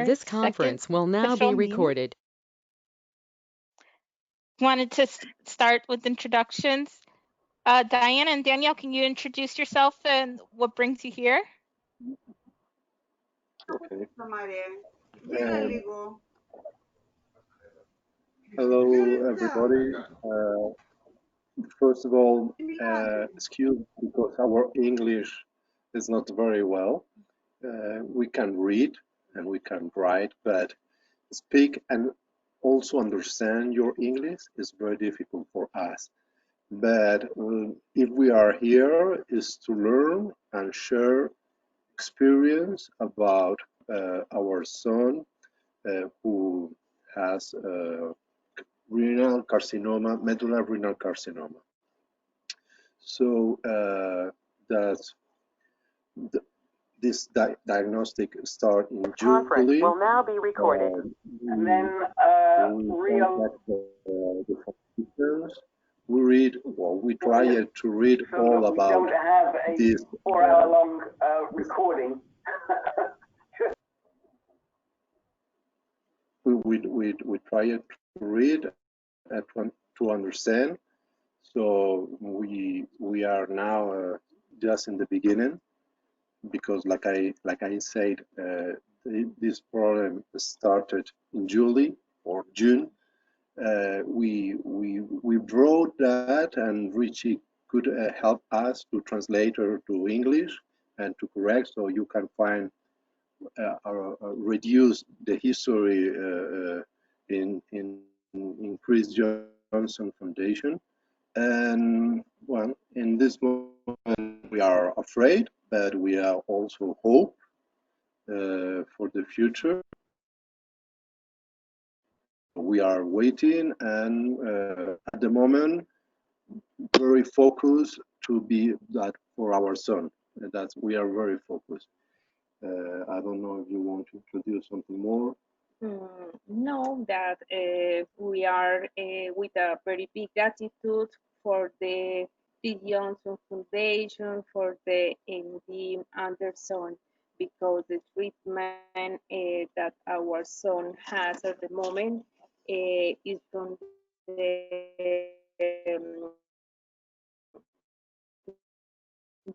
This conference will now be recorded. Wanted to start with introductions. Diana and Danielle, can you introduce yourself and what brings you here? Okay. Hello, everybody. First of all, excuse me because our English is not very well. We can read and we can write, but speak and also understand your English is very difficult for us. But if we are here is to learn and share experience about our son who has renal carcinoma, medullary renal carcinoma. So this diagnostic start in June. Conference will now be recorded. And then we read, well, we try to read all about this 4-hour-long recording. we try to read and to understand. So we are now just in the beginning, because like I said, this problem started in July or June. We wrote that, and Richie could help us to translate her to English and to correct, so you can find reduce the history in Chris Johnson Foundation. And well, in this moment we are afraid, but we are also hope for the future. We are waiting, and at the moment very focused to be that for our son. That's we are very focused. I don't know if you want to introduce something more. No, that we are with a very big gratitude for the Johnson Foundation, for the MD Anderson, because the treatment that our son has at the moment is from the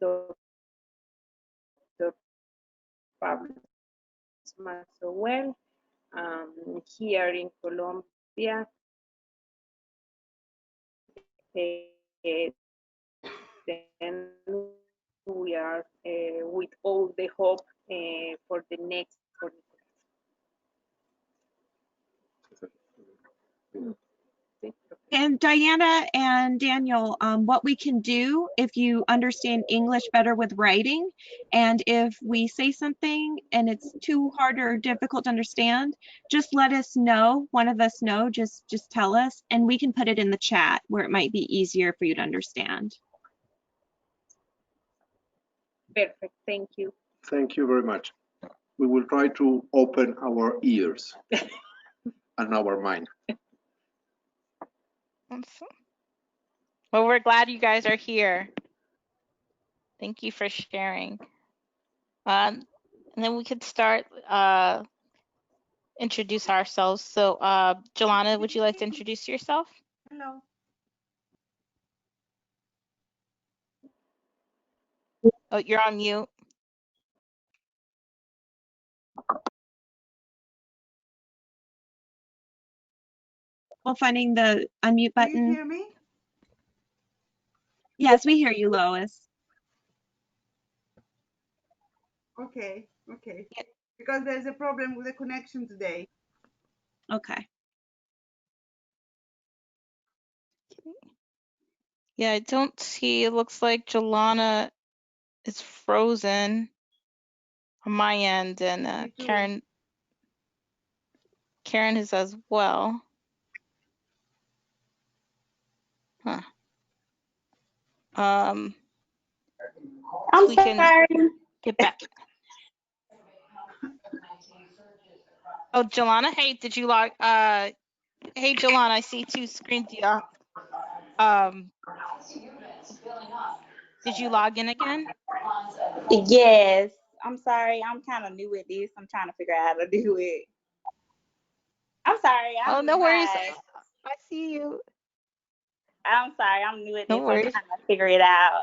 Dr. Pablo Masoel, here in Colombia. Then we are with all the hope for the next. And Diana and Daniel, what we can do if you understand English better with writing, and if we say something and it's too hard or difficult to understand, just let us know, one of us know, just tell us, and we can put it in the chat where it might be easier for you to understand. Perfect, thank you. Thank you very much. We will try to open our ears and our mind. Well, we're glad you guys are here. Thank you for sharing. And then we could start introduce ourselves. So Jelana, would you like to introduce yourself? Hello. Oh, you're on mute. While finding the unmute button. Can you hear me? Yes, we hear you, Lois. Okay. Because there's a problem with the connection today. Okay. Yeah, I don't see, it looks like Jelana is frozen on my end, and Karen is as well. Huh. I'm we can sorry. get back. Oh, Jelana, hey, did you log? Hey, Jelana, I see two screens. Yeah. Yes. Did you log in again? Yes, I'm sorry. I'm kind of new at this. I'm trying to figure out how to do it. I'm sorry. Oh, I'm no worries. hi. I see you. I'm sorry. I'm new at No this. I'm worries. trying to figure it out.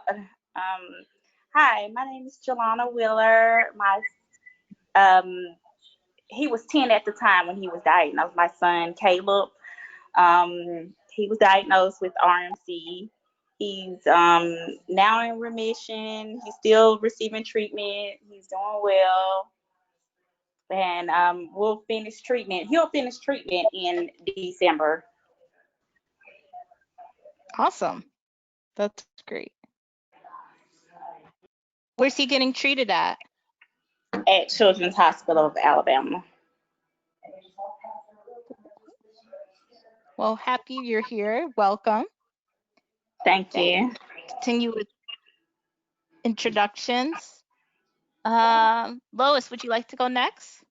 Hi. My name is Jelana Wheeler. My he was 10 at the time when he was diagnosed. My son Caleb. He was diagnosed with RMC. He's now in remission. He's still receiving treatment. He's doing well. And we'll finish treatment. He'll finish treatment in December Awesome. That's great. Where's he getting treated at? at Children's Hospital of Alabama. Well, happy you're here. Welcome. Thank you. Continue with introductions. Lois, would you like to go next?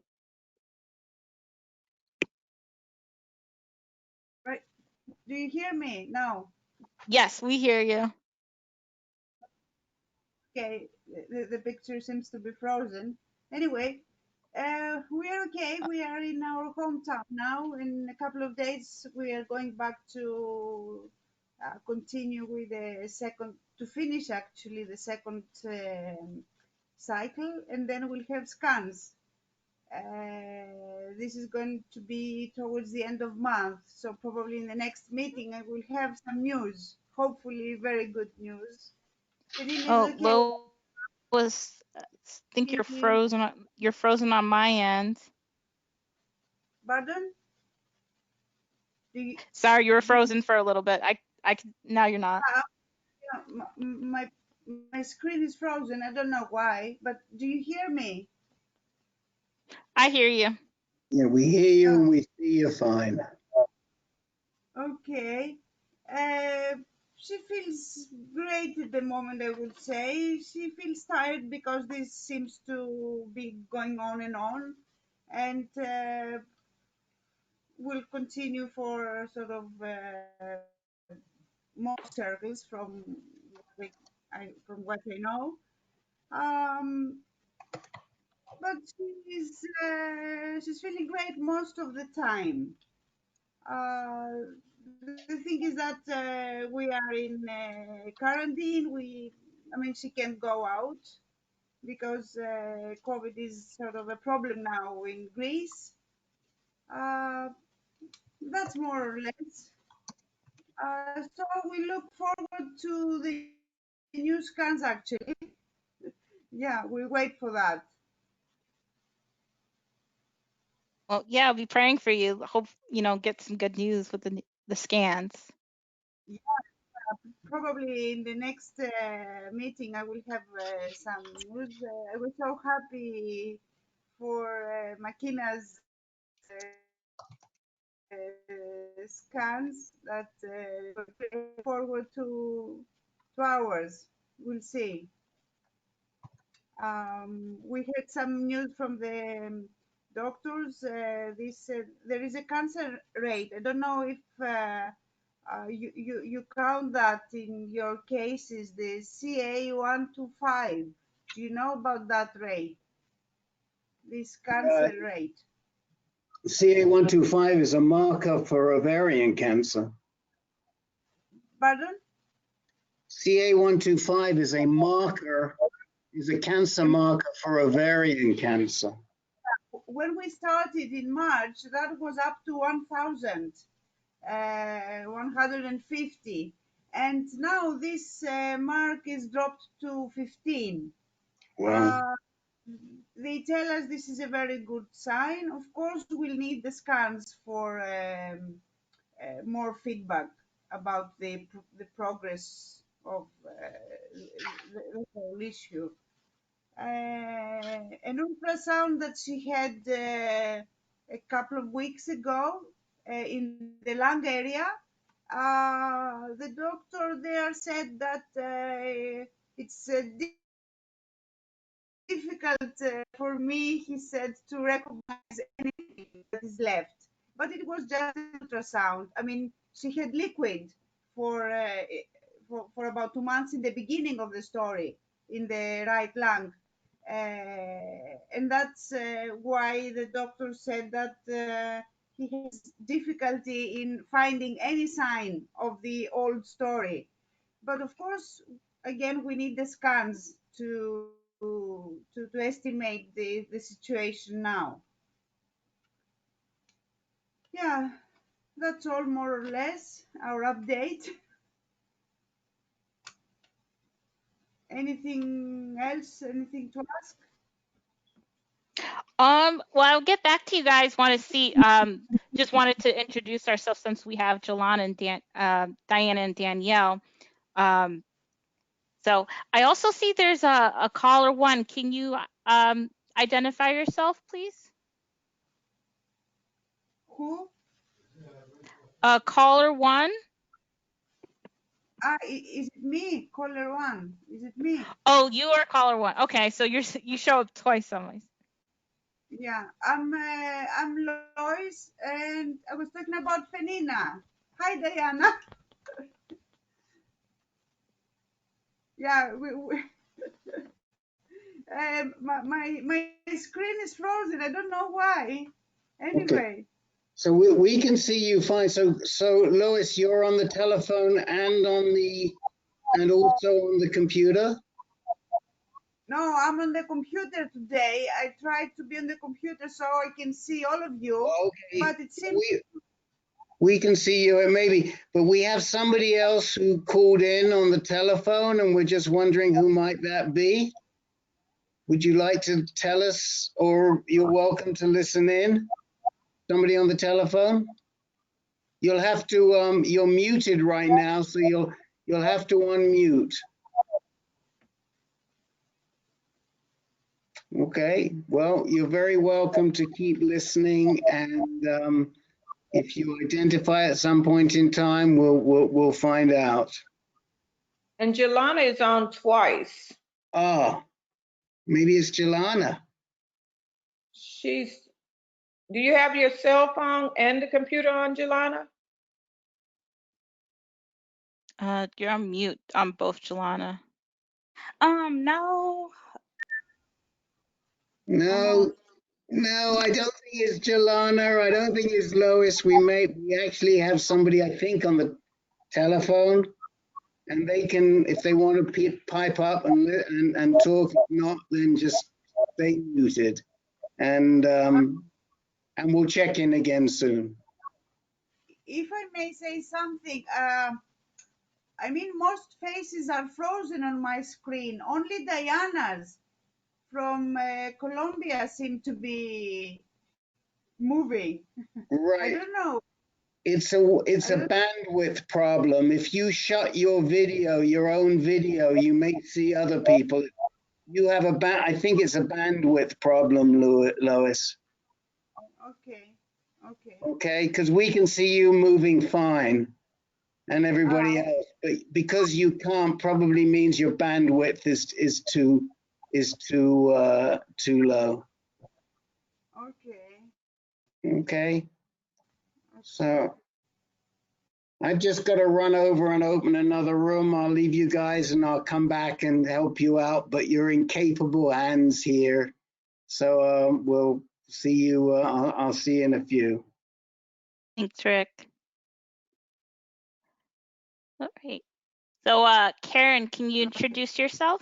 Right. Do you hear me now? Yes, we hear you. Okay, the picture seems to be frozen. Anyway, we are okay. We are in our hometown now. In a couple of days, we are going back to continue with the second, to finish actually the second cycle, and then we'll have scans. This is going to be towards the end of month, so probably in the next meeting I will have some news. Hopefully, very good news. Serene is Oh, okay. Lois, I think you're frozen. You're frozen on my end. Pardon? Sorry, you were frozen for a little bit. Now you're not. My screen is frozen. I don't know why, but do you hear me? I hear you. Yeah, we hear you and we see you fine. Okay. She feels great at the moment, I would say. She feels tired because this seems to be going on, and will continue for sort of more circles from what I know. Um, but she's feeling great most of the time. The thing is that we are in quarantine. I mean, she can't go out because COVID is sort of a problem now in Greece. Uh, that's more or less. So we look forward to the new scans actually. Yeah, we wait for that. Well, yeah, I'll be praying for you. Hope get some good news with the scans. Yeah, probably in the next meeting I will have some news. I was so happy for Makina's scans that look forward to ours. We'll see. We had some news from the doctors. There is a cancer rate. I don't know if you count that in your cases, the CA125. Do you know about that rate? This cancer rate. CA125 is a marker for ovarian cancer. Pardon? CA125 is a cancer marker for ovarian cancer. When we started in March, that was up to 1,000. 150, and now this mark is dropped to 15. Wow. They tell us this is a very good sign. Of course, we'll need the scans for more feedback about the progress of the whole issue. An ultrasound that she had a couple of weeks ago in the lung area. The doctor there said that it's difficult for me, he said, to recognize anything that is left. But it was just an ultrasound. I mean, she had liquid for, for about 2 months in the beginning of the story in the right lung. And that's why the doctor said that he has difficulty in finding any sign of the old story. But of course, again, we need the scans to estimate the situation now. Yeah, that's all more or less our update. Anything else? Anything to ask? Well, I'll get back to you guys. Want to see, just wanted to introduce ourselves since we have Jelana and Diana and Danielle. So I also see there's a caller one. Can you identify yourself, please? Who? Caller one. Is it me? Caller one. Is it me? Oh, you are caller one. Okay, so you show up twice on my. Yeah, I'm Lois, and I was talking about Penina. Hi, Diana. Yeah, my screen is frozen. I don't know why. Anyway. Okay. So we can see you fine. So Lois, you're on the telephone and also on the computer. No, I'm on the computer today. I tried to be on the computer so I can see all of you. Okay. But it seems we can see you maybe, but we have somebody else who called in on the telephone, and we're just wondering who might that be. Would you like to tell us, or you're welcome to listen in? Somebody on the telephone? You'll have to, you're muted right now, so you'll have to unmute. Okay, well, you're very welcome to keep listening, and if you identify at some point in time, we'll find out. And Jelana is on twice. Ah, maybe it's Jelana. Do you have your cell phone and the computer on, Jelana? You're on mute on both, Jelana. No. No, I don't think it's Jelana. I don't think it's Lois. We actually have somebody, I think, on the telephone, and they can, if they want to pipe up and talk. If not, then just stay muted, and we'll check in again soon. if I may say something, I mean, most faces are frozen on my screen. Only Diana's from Colombia seem to be moving. Right. I don't know. It's a bandwidth problem. If you shut your own video, you may see other people. You have I think it's a bandwidth problem, Lois. Okay. Okay, because we can see you moving fine, and everybody else, but because you can't, probably means your bandwidth is too low. Okay. So I've just got to run over and open another room. I'll leave you guys and I'll come back and help you out, but you're in capable hands here. So we'll see you. I'll see you in a few. Thanks, Rick. All right. So, Karen, can you introduce yourself?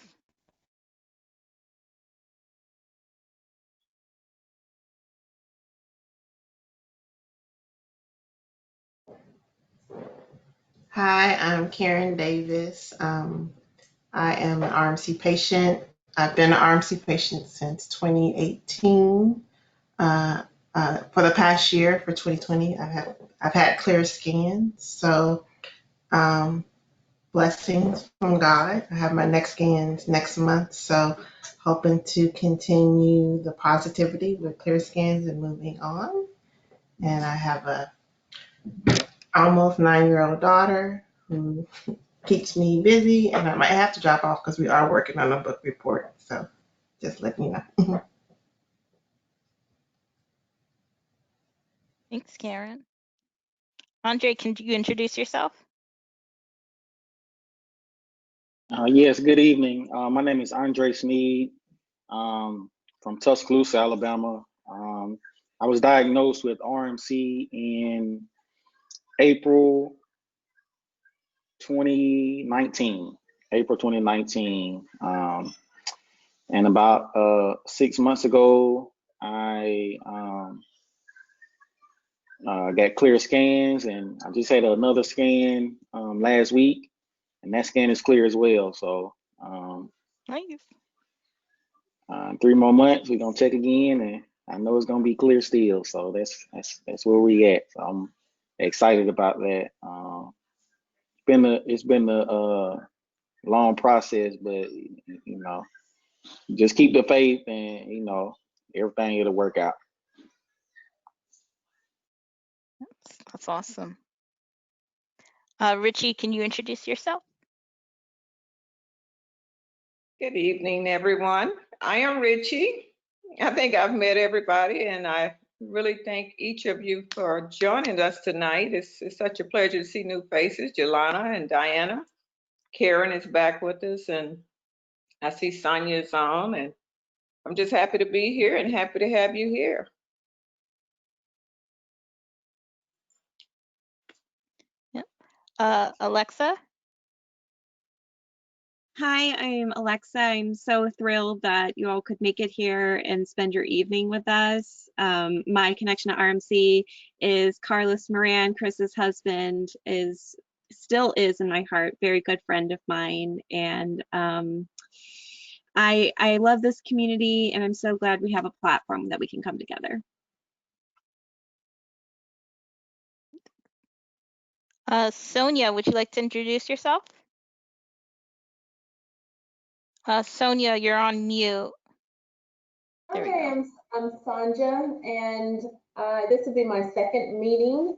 Hi, I'm Karen Davis. I am an RMC patient. I've been an RMC patient since 2018. For the past year, for 2020, I've had clear scans. So blessings from God. I have my next scans next month. So hoping to continue the positivity with clear scans and moving on. And I have a almost 9-year-old daughter who keeps me busy, and I might have to drop off because we are working on a book report. So just let me know. Thanks, Karen. Andre, can you introduce yourself? Yes, good evening. My name is Andre Sneed. from Tuscaloosa, Alabama. I was diagnosed with RMC in April 2019. April 2019. And about 6 months ago, I got clear scans, and I just had another scan last week, and that scan is clear as well. So Nice. 3 more months, we're gonna check again, and I know it's gonna be clear still. So that's where we at. So I'm excited about that. It's been a long process, but just keep the faith, and everything it'll work out. That's awesome. Richie, can you introduce yourself? Good evening, everyone. I am Richie. I think I've met everybody, and I really thank each of you for joining us tonight. It's such a pleasure to see new faces, Jelana and Diana. Karen is back with us, and I see Sonia is on, and I'm just happy to be here and happy to have you here. Yep. Alexa? Hi, I'm Alexa. I'm so thrilled that you all could make it here and spend your evening with us. My connection to RMC is Carlos Moran, Chris's husband, still is in my heart, very good friend of mine. And I love this community, and I'm so glad we have a platform that we can come together. Sonia, would you like to introduce yourself? Sonia, you're on mute. There we Okay, go. I'm Sanja, and this will be my second meeting.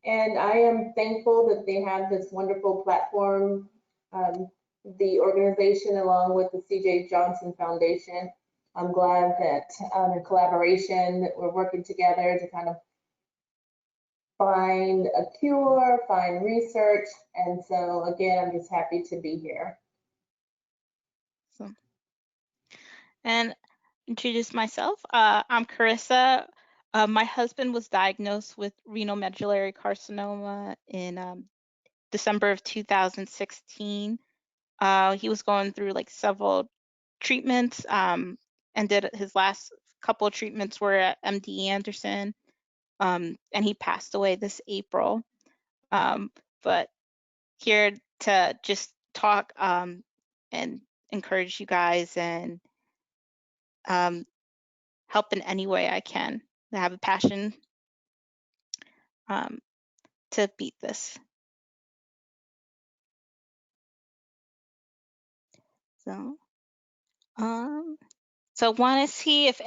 And I am thankful that they have this wonderful platform, the organization along with the CJ Johnson Foundation. I'm glad that in collaboration that we're working together to kind of find a cure, find research. And so again, I'm just happy to be here. And introduce myself. I'm Carissa. My husband was diagnosed with renal medullary carcinoma in December of 2016. He was going through like several treatments, and did his last couple of treatments were at MD Anderson, and he passed away this April. But here to just talk and encourage you guys and help in any way I can. I have a passion to beat this. So want to see if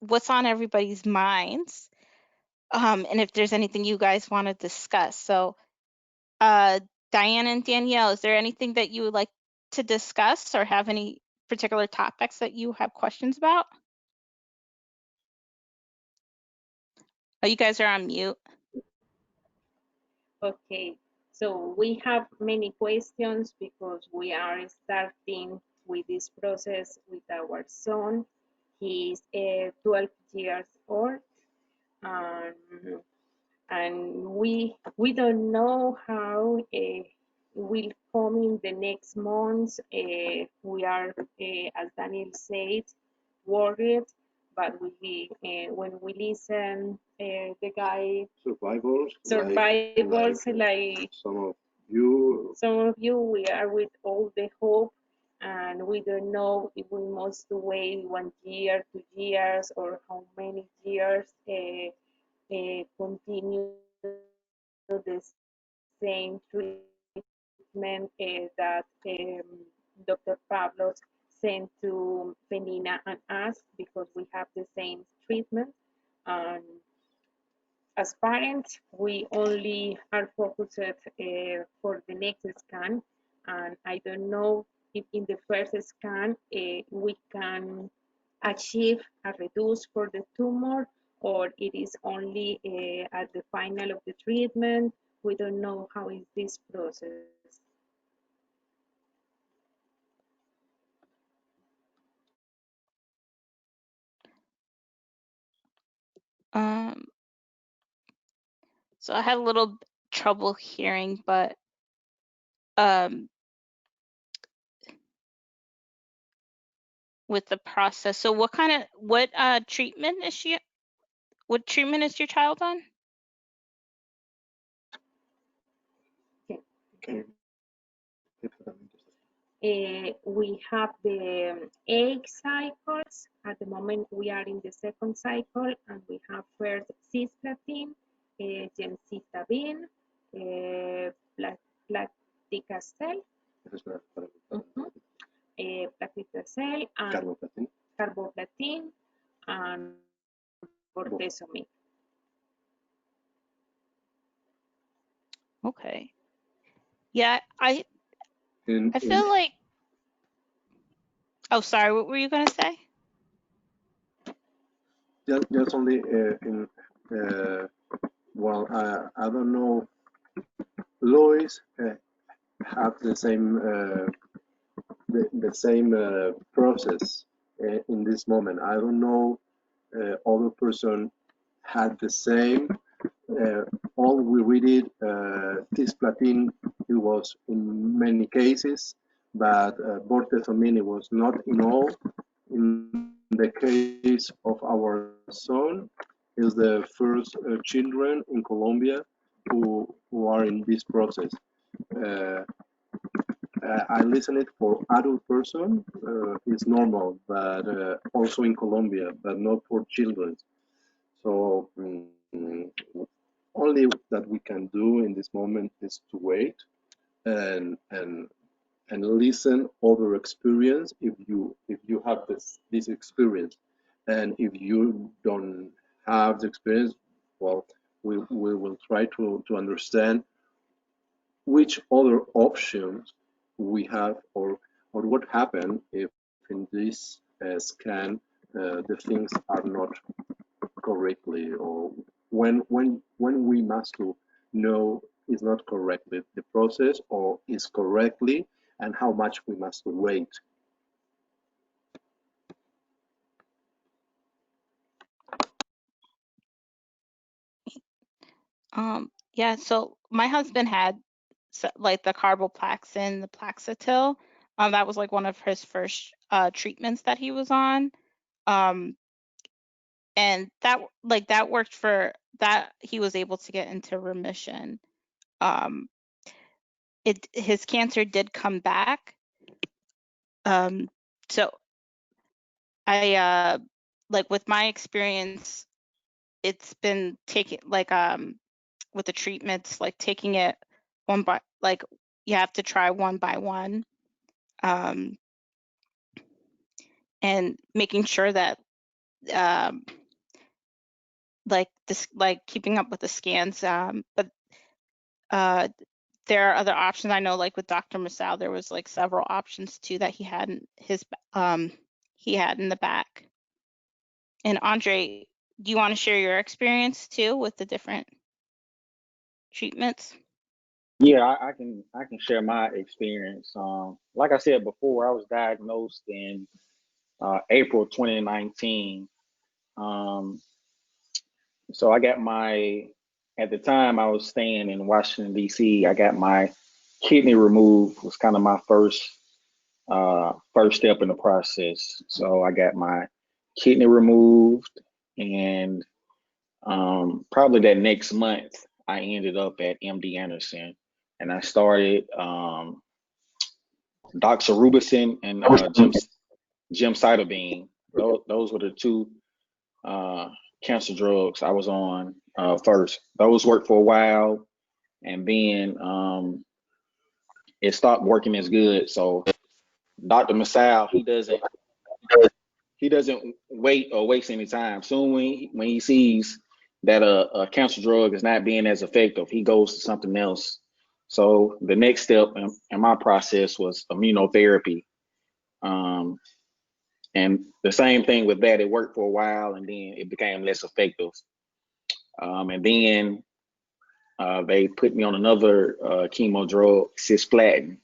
what's on everybody's minds, and if there's anything you guys want to discuss. So Diane and Danielle, is there anything that you would like to discuss or have any particular topics that you have questions about? Oh, you guys are on mute. Okay, so we have many questions because we are starting with this process with our son. He's 12 years old, and we don't know how will come in the next months. We are, as Daniel said, worried, but we when we listen the guy survivors like some of you, we are with all the hope, and we don't know if we must wait 1 year, 2 years, or how many years continue the same treatment that Dr. Pablos sent to Penina and us, because we have the same treatment. And as parents, we only are focused for the next scan, and I don't know if in the first scan we can achieve a reduce for the tumor, or it is only at the final of the treatment. We don't know how is this process. So I had a little trouble hearing, but with the process. So what treatment is she? What treatment is your child on? Okay. We have the 8 cycles. At the moment, we are in the second cycle, and we have first cisplatin, gemcitabine, platicacel, platicacel, and carboplatin, and bortezomib. Okay. Yeah, I In feel like. Oh, sorry. What were you gonna say? just only in well, I don't know. Lois have the same process in this moment. I don't know other person had the same. All we read it, cisplatin, it was in many cases, but bortezomib it was not in all. In the case of our son, is the first children in Colombia who are in this process. Uh, I listened it for adult person, it's normal, but also in Colombia, but not for children. So only that we can do in this moment is to wait and listen other experience if you have this experience, and if you don't have the experience, well, we will try to understand which other options we have, or what happened if in this scan the things are not correctly, or when we must to know is not correctly the process or is correctly, and how much we must wait. Yeah. So my husband had like the carboplatin, the Plaxatil. That was like one of his first treatments that he was on. And that worked for that. He was able to get into remission. His cancer did come back. So I like with my experience, it's been taking like with the treatments, like taking it one by like you have to try one by one, and making sure that like this, like keeping up with the scans. But there are other options. I know, like with Dr. Masal, there was like several options too that he had in the back. And Andre, do you want to share your experience too with the different treatments? Yeah, I can share my experience. Like I said before, I was diagnosed in April 2019. So I got at the time I was staying in Washington, D.C., I got my kidney removed, was kind of my first step in the process. So I got my kidney removed, and probably that next month, I ended up at MD Anderson, and I started doxorubicin and gemcitabine. Those were the two cancer drugs I was on first. Those worked for a while, and then it stopped working as good. So Dr. Masal, he doesn't wait or waste any time. Soon when he sees that a cancer drug is not being as effective, he goes to something else. So the next step in my process was immunotherapy. And the same thing with that, it worked for a while and then it became less effective. And then they put me on another chemo drug, cisplatin.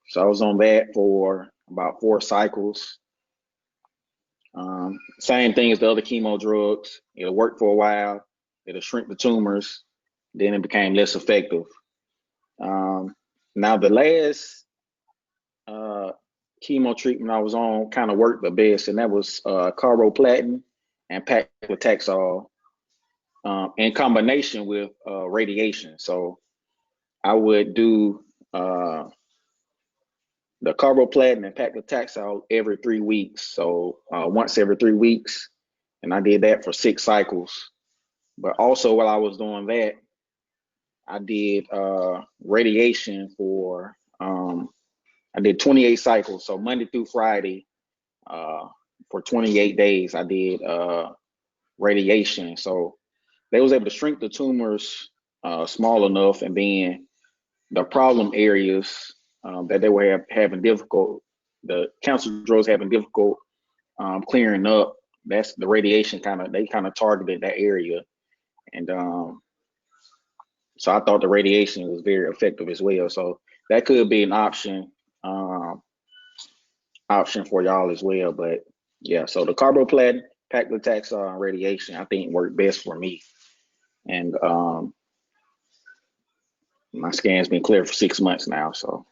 So I was on that for about 4 cycles. Same thing as the other chemo drugs. It'll work for a while. It'll shrink the tumors. Then it became less effective. Now the last chemo treatment I was on kind of worked the best, and that was carboplatin and paclitaxel in combination with radiation. So I would do the carboplatin and paclitaxel every 3 weeks. So once every 3 weeks, and I did that for 6 cycles. But also while I was doing that, I did radiation for I did 28 cycles. So Monday through Friday for 28 days, I did radiation. So they was able to shrink the tumors small enough, and then the problem areas that they were having difficult, the cancer drugs having difficult clearing up. That's the radiation they kind of targeted that area, and so I thought the radiation was very effective as well. So that could be an option for y'all as well. But yeah, so the carboplatin, paclitaxel, and radiation I think worked best for me, and my scan's been clear for 6 months now. So.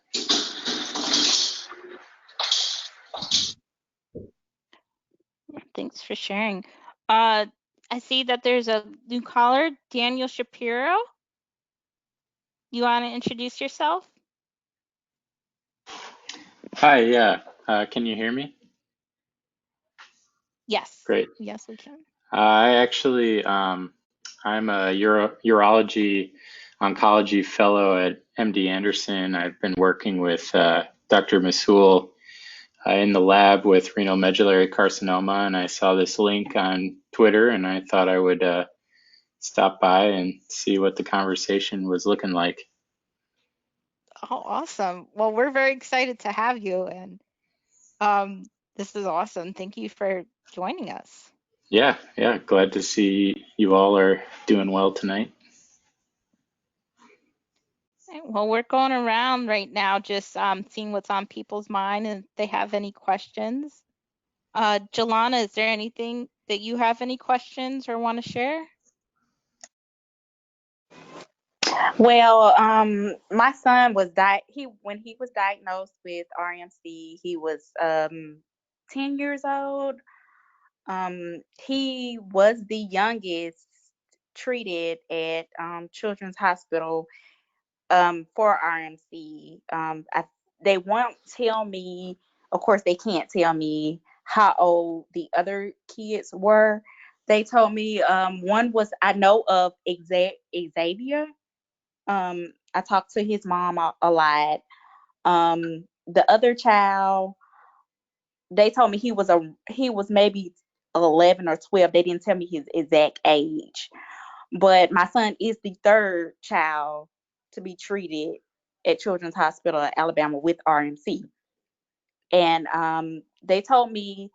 Thanks for sharing. I see that there's a new caller, Daniel Shapiro. You want to introduce yourself? Hi, yeah. Can you hear me? Yes. Great. Yes, we can. I actually, I'm a urology oncology fellow at MD Anderson. I've been working with Dr. Masoul in the lab with renal medullary carcinoma, and I saw this link on Twitter, and I thought I would stop by and see what the conversation was looking like. Oh, awesome. Well, we're very excited to have you, and this is awesome. Thank you for joining us. Yeah, glad to see you all are doing well tonight. Well, we're going around right now just seeing what's on people's mind and if they have any questions. Jelana, is there anything that you have any questions or want to share? Well, my son was when he was diagnosed with RMC, he was 10 years old. He was the youngest treated at Children's Hospital for RMC. They won't tell me, of course, they can't tell me how old the other kids were. They told me one was, I know of Xavier. I talked to his mom a lot. The other child, they told me he was maybe 11 or 12. They didn't tell me his exact age. But my son is the third child to be treated at Children's Hospital in Alabama with RMC. And they told me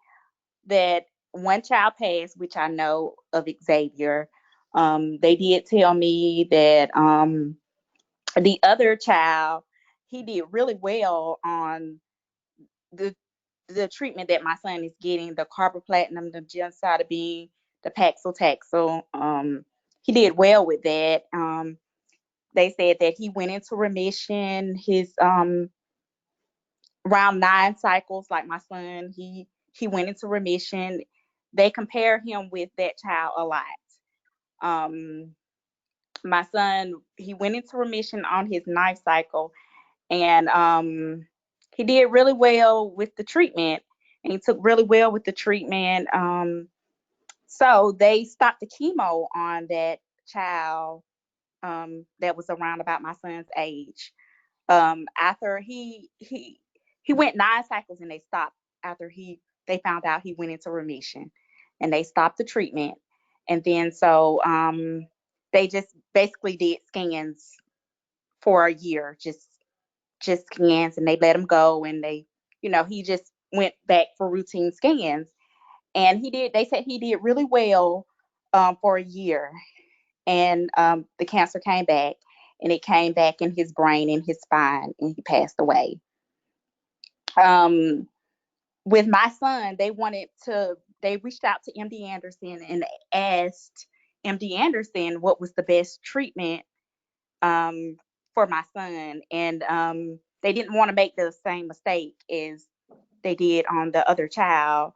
that one child passed, which I know of Xavier. They did tell me that the other child, he did really well on the treatment that my son is getting, the carboplatin, the gemcitabine, the paclitaxel. He did well with that. They said that he went into remission. His around 9 cycles, like my son, he went into remission. They compare him with that child a lot. My son, he went into remission on his 9th cycle, and he did really well with the treatment, and he took really well with the treatment. So they stopped the chemo on that child that was around about my son's age. After he went 9 cycles and they stopped after they found out he went into remission, and they stopped the treatment. And then so they just basically did scans for a year, just scans, and they let him go, and he just went back for routine scans. And they said he did really well for a year. And the cancer came back, and it came back in his brain and his spine, and he passed away. With my son, they wanted to they reached out to MD Anderson and asked MD Anderson what was the best treatment for my son, and they didn't want to make the same mistake as they did on the other child.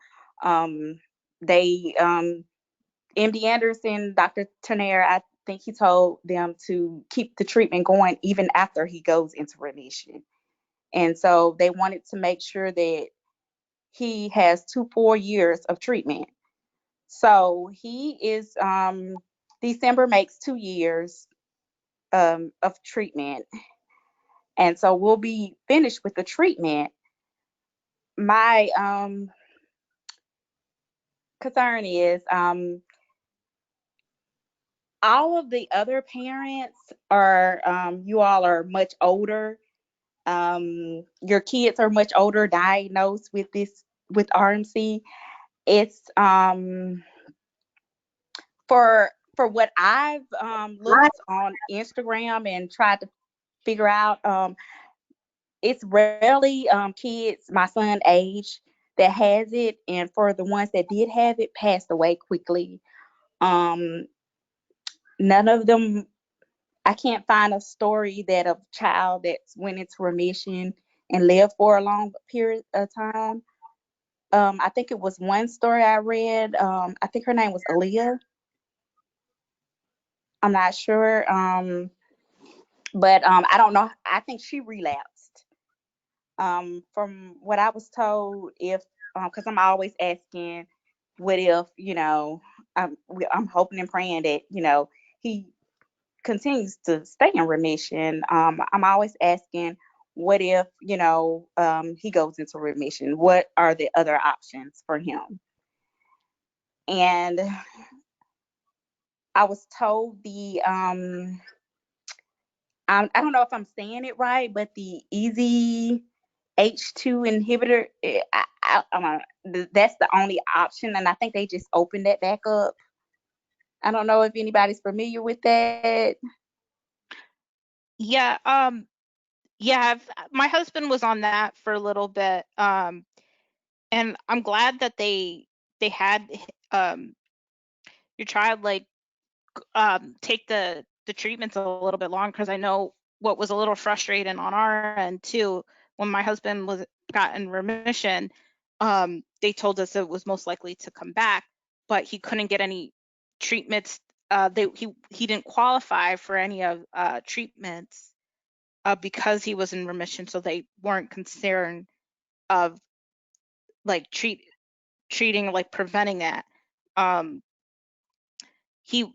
They MD Anderson, Dr. Turner, I think he told them to keep the treatment going even after he goes into remission. And so they wanted to make sure that he has 2 full years of treatment. So he is December makes 2 years of treatment. And so we'll be finished with the treatment. My concern is all of the other parents are you all are much older. Your kids are much older diagnosed with RMC. It's for what I've looked on Instagram and tried to figure out, it's rarely kids my son age that has it, and for the ones that did have it passed away quickly. None of them, I can't find a story that a child that's went into remission and lived for a long period of time. I think it was one story I read. I think her name was Aaliyah. I'm not sure. But I don't know. I think she relapsed. From what I was told, if because I'm always asking, what if, I'm hoping and praying that, he continues to stay in remission. I'm always asking, what if, he goes into remission? What are the other options for him? And I was told I don't know if I'm saying it right, but the easy H2 inhibitor, that's the only option, and I think they just opened that back up. I don't know if anybody's familiar with that. Yeah, my husband was on that for a little bit, and I'm glad that they had your child take the treatments a little bit long, because I know what was a little frustrating on our end too. When my husband got in remission, they told us it was most likely to come back, but he couldn't get any treatments. He didn't qualify for any of treatments because he was in remission, so they weren't concerned of like treating, like preventing that. He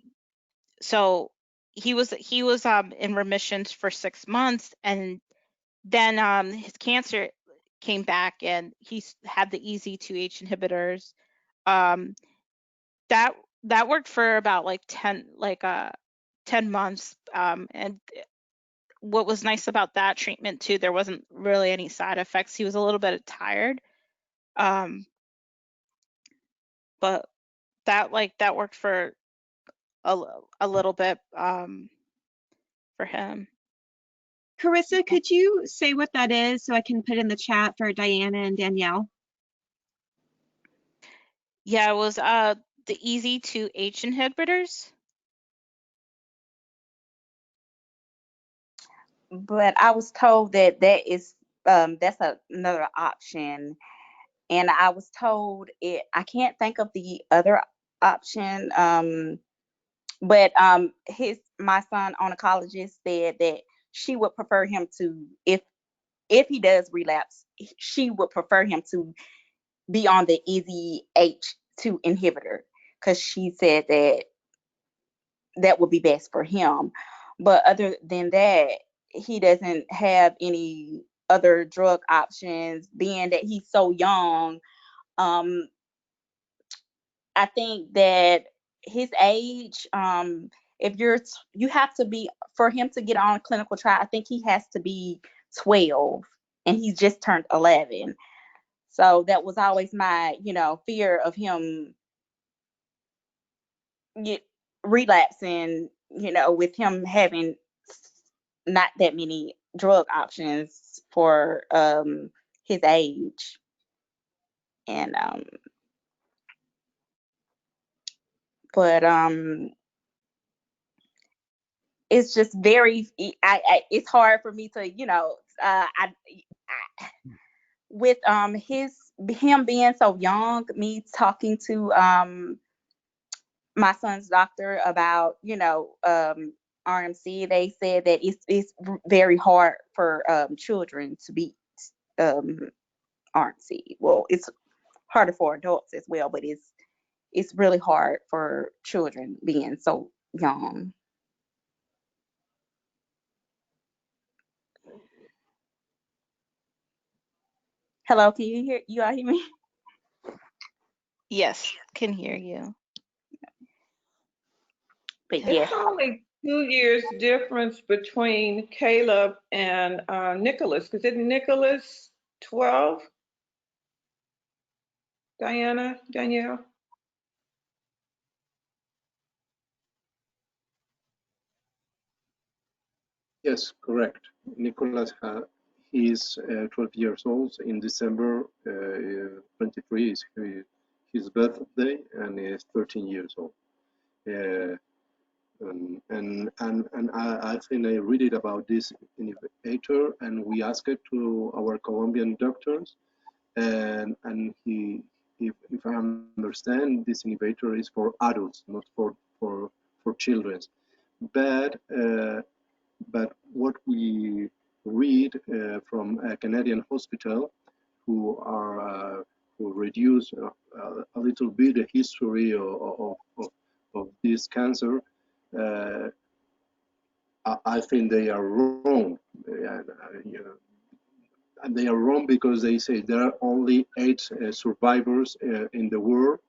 so he was in remission for 6 months, and then his cancer came back, and he had the EZ2H inhibitors. That worked for about 10 months, and what was nice about that treatment too, there wasn't really any side effects. He was a little bit tired, but that worked for a little bit for him. Carissa, could you say what that is so I can put in the chat for Diana and Danielle? Yeah, it was the EZ2H inhibitors. But I was told that is that's another option, and I was told I can't think of the other option. But my son oncologist said that she would prefer him to, if he does relapse, she would prefer him to be on the EZH2 inhibitor, because she said that would be best for him. But other than that, he doesn't have any other drug options, being that he's so young. I think that his age, if you have to be, for him to get on a clinical trial, I think he has to be 12, and he's just turned 11. So that was always my, fear of him relapsing, with him having not that many drug options for his age. And but it's just very, it's hard for me to, with him being so young, me talking to my son's doctor about, RMC, they said that it's very hard for children to beat RMC. Well, it's harder for adults as well, but it's really hard for children being so young. Hello, can you all hear me? Yes, can hear you. But yes. It's only 2 years difference between Caleb and Nicholas. Because isn't Nicholas 12? Danielle? Yes, correct. Nicholas, he's 12 years old. In December 23 is his birthday, and he's 13 years old. And I think I read it about this innovator, and we asked it to our Colombian doctors, and he, if I understand, this innovator is for adults, not for children. But what we read from a Canadian hospital who reduce a little bit the history of this cancer, I think they are wrong. And they are wrong because they say there are only 8 survivors in the world,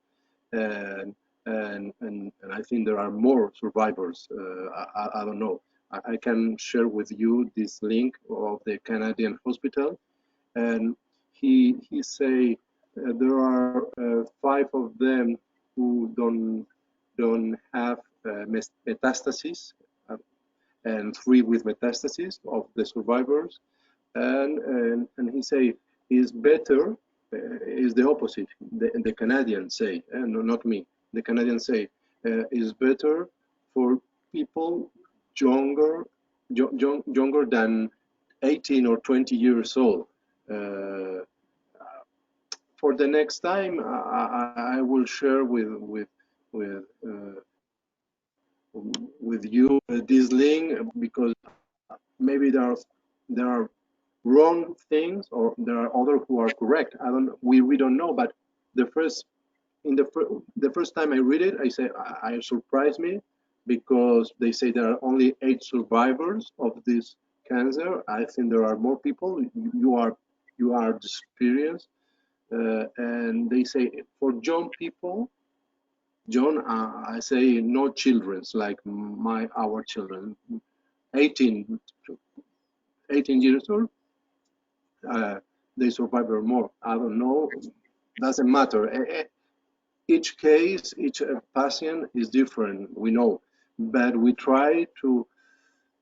and I think there are more survivors. I don't know. I can share with you this link of the Canadian hospital, and he say there are 5 of them who don't have metastasis, and 3 with metastasis of the survivors, and he say is better. Is the opposite. The Canadians say, no, not me. The Canadians say is better for people younger than 18 or 20 years old. For the next time, I will share with you this link, because maybe there are wrong things, or there are other who are correct. I don't. We don't know. But the first time I read it, I say I surprised me, because they say there are only 8 survivors of this cancer. I think there are more people. You are experienced, and they say for young people. John, I say no children's like our children, 18 years old. They survive or more. I don't know. Doesn't matter. Each case, each patient is different. We know, but we try to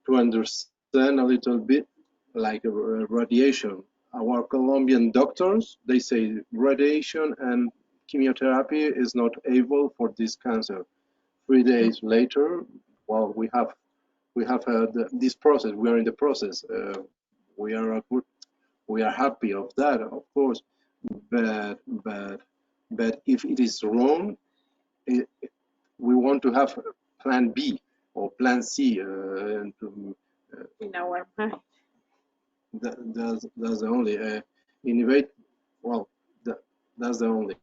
understand a little bit, like radiation. Our Colombian doctors, they say radiation and chemotherapy is not able for this cancer. 3 days later, well, we have this process. We are in the process. We are happy of that, of course. But if it is wrong, we want to have plan B or plan C. In our mind. That's the only innovate. Well, that's the only.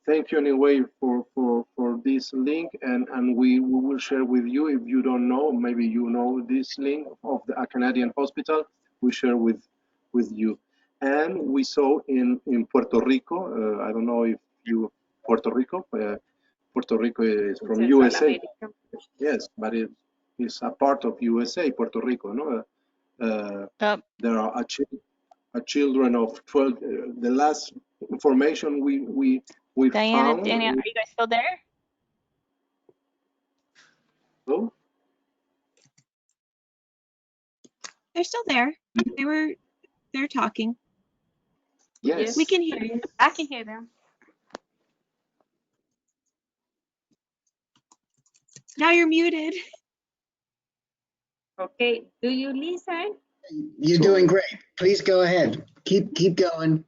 Thank you anyway for this link, and we will share with you. If you don't know, maybe you know this link of the Canadian hospital. We share with you. And we saw in Puerto Rico. I don't know if you Puerto Rico. Puerto Rico is from USA. Yes, but it's a part of USA. Puerto Rico, no. There are children of 12. The last information we Diana, found. are you guys still there? Hello? They're still there. They're talking. Yes. We can hear you. I can hear them. Now you're muted. Okay, do you listen? You're doing great. Please go ahead. Keep going.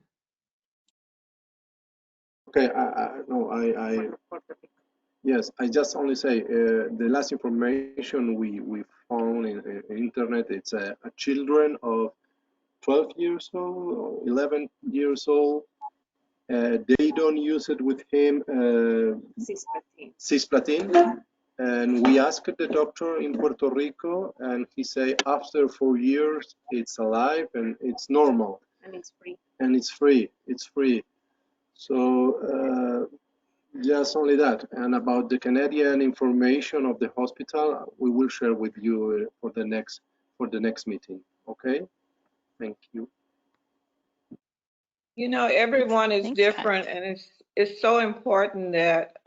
Okay, yes, I just only say the last information we found in internet, it's children of 12 years old or 11 years old. They don't use it with him cisplatin. And we asked the doctor in Puerto Rico, and he said after 4 years it's alive and it's normal. And it's free. And it's free. It's free. So just only that. And about the Canadian information of the hospital, we will share with you for the next meeting. Okay. Thank you. You know, everyone is Thanks, different, guys. and it's so important that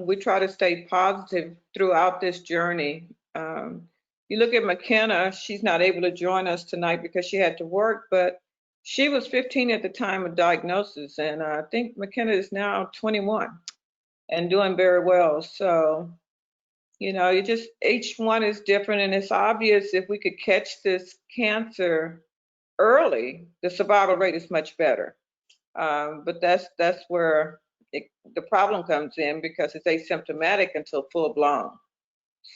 we try to stay positive throughout this journey. You look at McKenna, she's not able to join us tonight because she had to work, but she was 15 at the time of diagnosis, and I think McKenna is now 21 and doing very well. So, you know, each one is different, and it's obvious if we could catch this cancer early, the survival rate is much better. But that's where the problem comes in, because it's asymptomatic until full blown.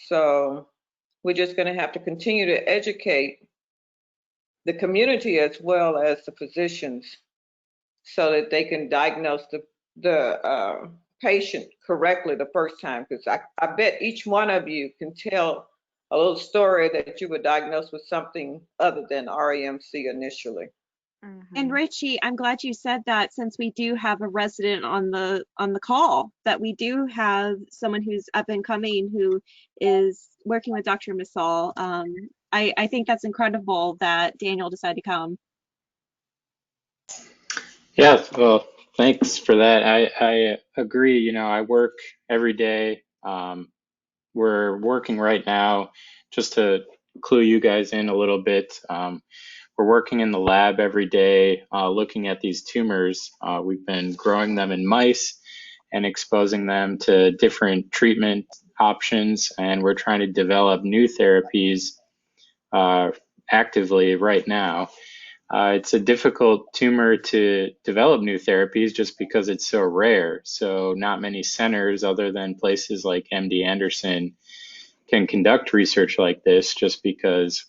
So we're just going to have to continue to educate the community as well as the physicians so that they can diagnose the patient correctly the first time. Because I bet each one of you can tell a little story that you were diagnosed with something other than RMC initially. And Richie, I'm glad you said that, since we do have a resident on the call, that we do have someone who's up and coming who is working with Dr. Masal. I think that's incredible that Daniel decided to come. Yeah, well, thanks for that. I agree. You know, I work every day. We're working right now, just to clue you guys in a little bit. We're working in the lab every day, looking at these tumors. We've been growing them in mice and exposing them to different treatment options, and we're trying to develop new therapies actively right now. It's a difficult tumor to develop new therapies just because it's so rare. So not many centers other than places like MD Anderson can conduct research like this, just because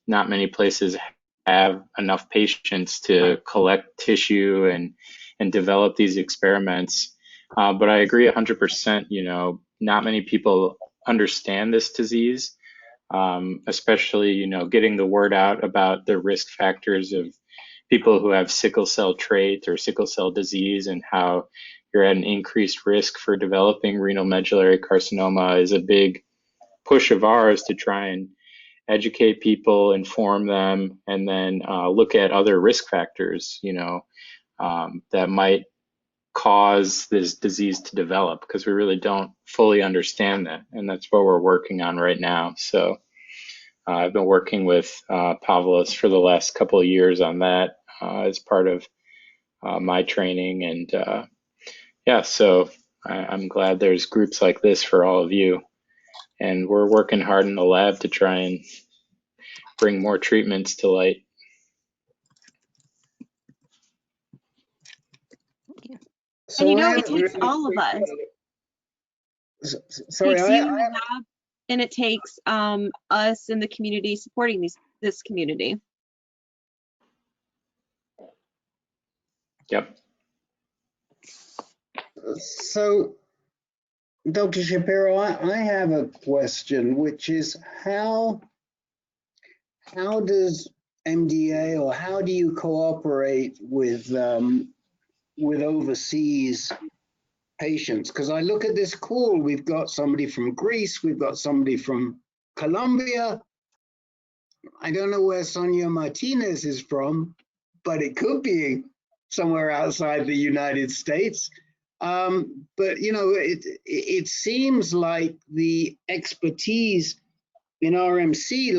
not many places have enough patients to collect tissue and develop these experiments. But I agree 100%, you know, not many people understand this disease. Especially, you know, getting the word out about the risk factors of people who have sickle cell trait or sickle cell disease, and how you're at an increased risk for developing renal medullary carcinoma is a big push of ours, to try and educate people, inform them, and then look at other risk factors, you know, that might cause this disease to develop, because we really don't fully understand that. And that's what we're working on right now. So I've been working with Pavlos for the last couple of years on that as part of my training. And yeah, so I'm glad there's groups like this for all of you. And we're working hard in the lab to try and bring more treatments to light. So And you know, I it takes really all of us. Sorry, It takes you, Rob, and it takes us in the community supporting this community. Yep. So, Dr. Shapiro, I have a question, which is how does MDA, or how do you cooperate with overseas patients? Because I look at this call, we've got somebody from Greece, we've got somebody from Colombia. I don't know where Sonia Martinez is from, but it could be somewhere outside the United States. But you know, it seems like the expertise in RMC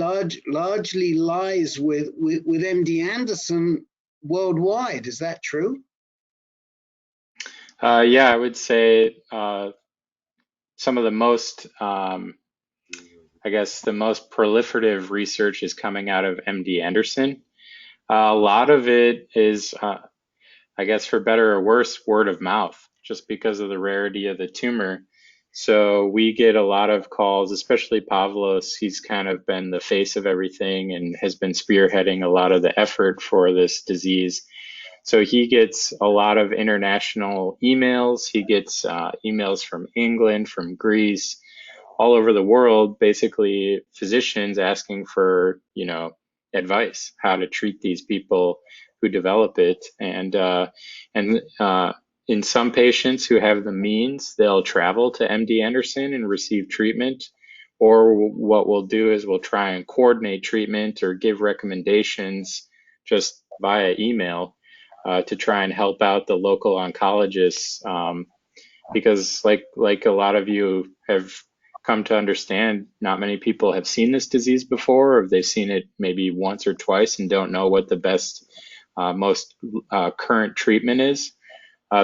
largely lies with MD Anderson worldwide. Is that true? Yeah, I would say some of the most I guess the most proliferative research is coming out of MD Anderson. A lot of it is, I guess for better or worse, word of mouth, just because of the rarity of the tumor. So we get a lot of calls, especially Pavlos. He's kind of been the face of everything and has been spearheading a lot of the effort for this disease. So he gets a lot of international emails. He gets emails from England, from Greece, all over the world, basically physicians asking for, advice, how to treat these people who develop it. And in some patients who have the means, they'll travel to MD Anderson and receive treatment. Or what we'll do is we'll try and coordinate treatment or give recommendations just via email to try and help out the local oncologists. Because like a lot of you have come to understand, not many people have seen this disease before, or they've seen it maybe once or twice and don't know what the best, most current treatment is.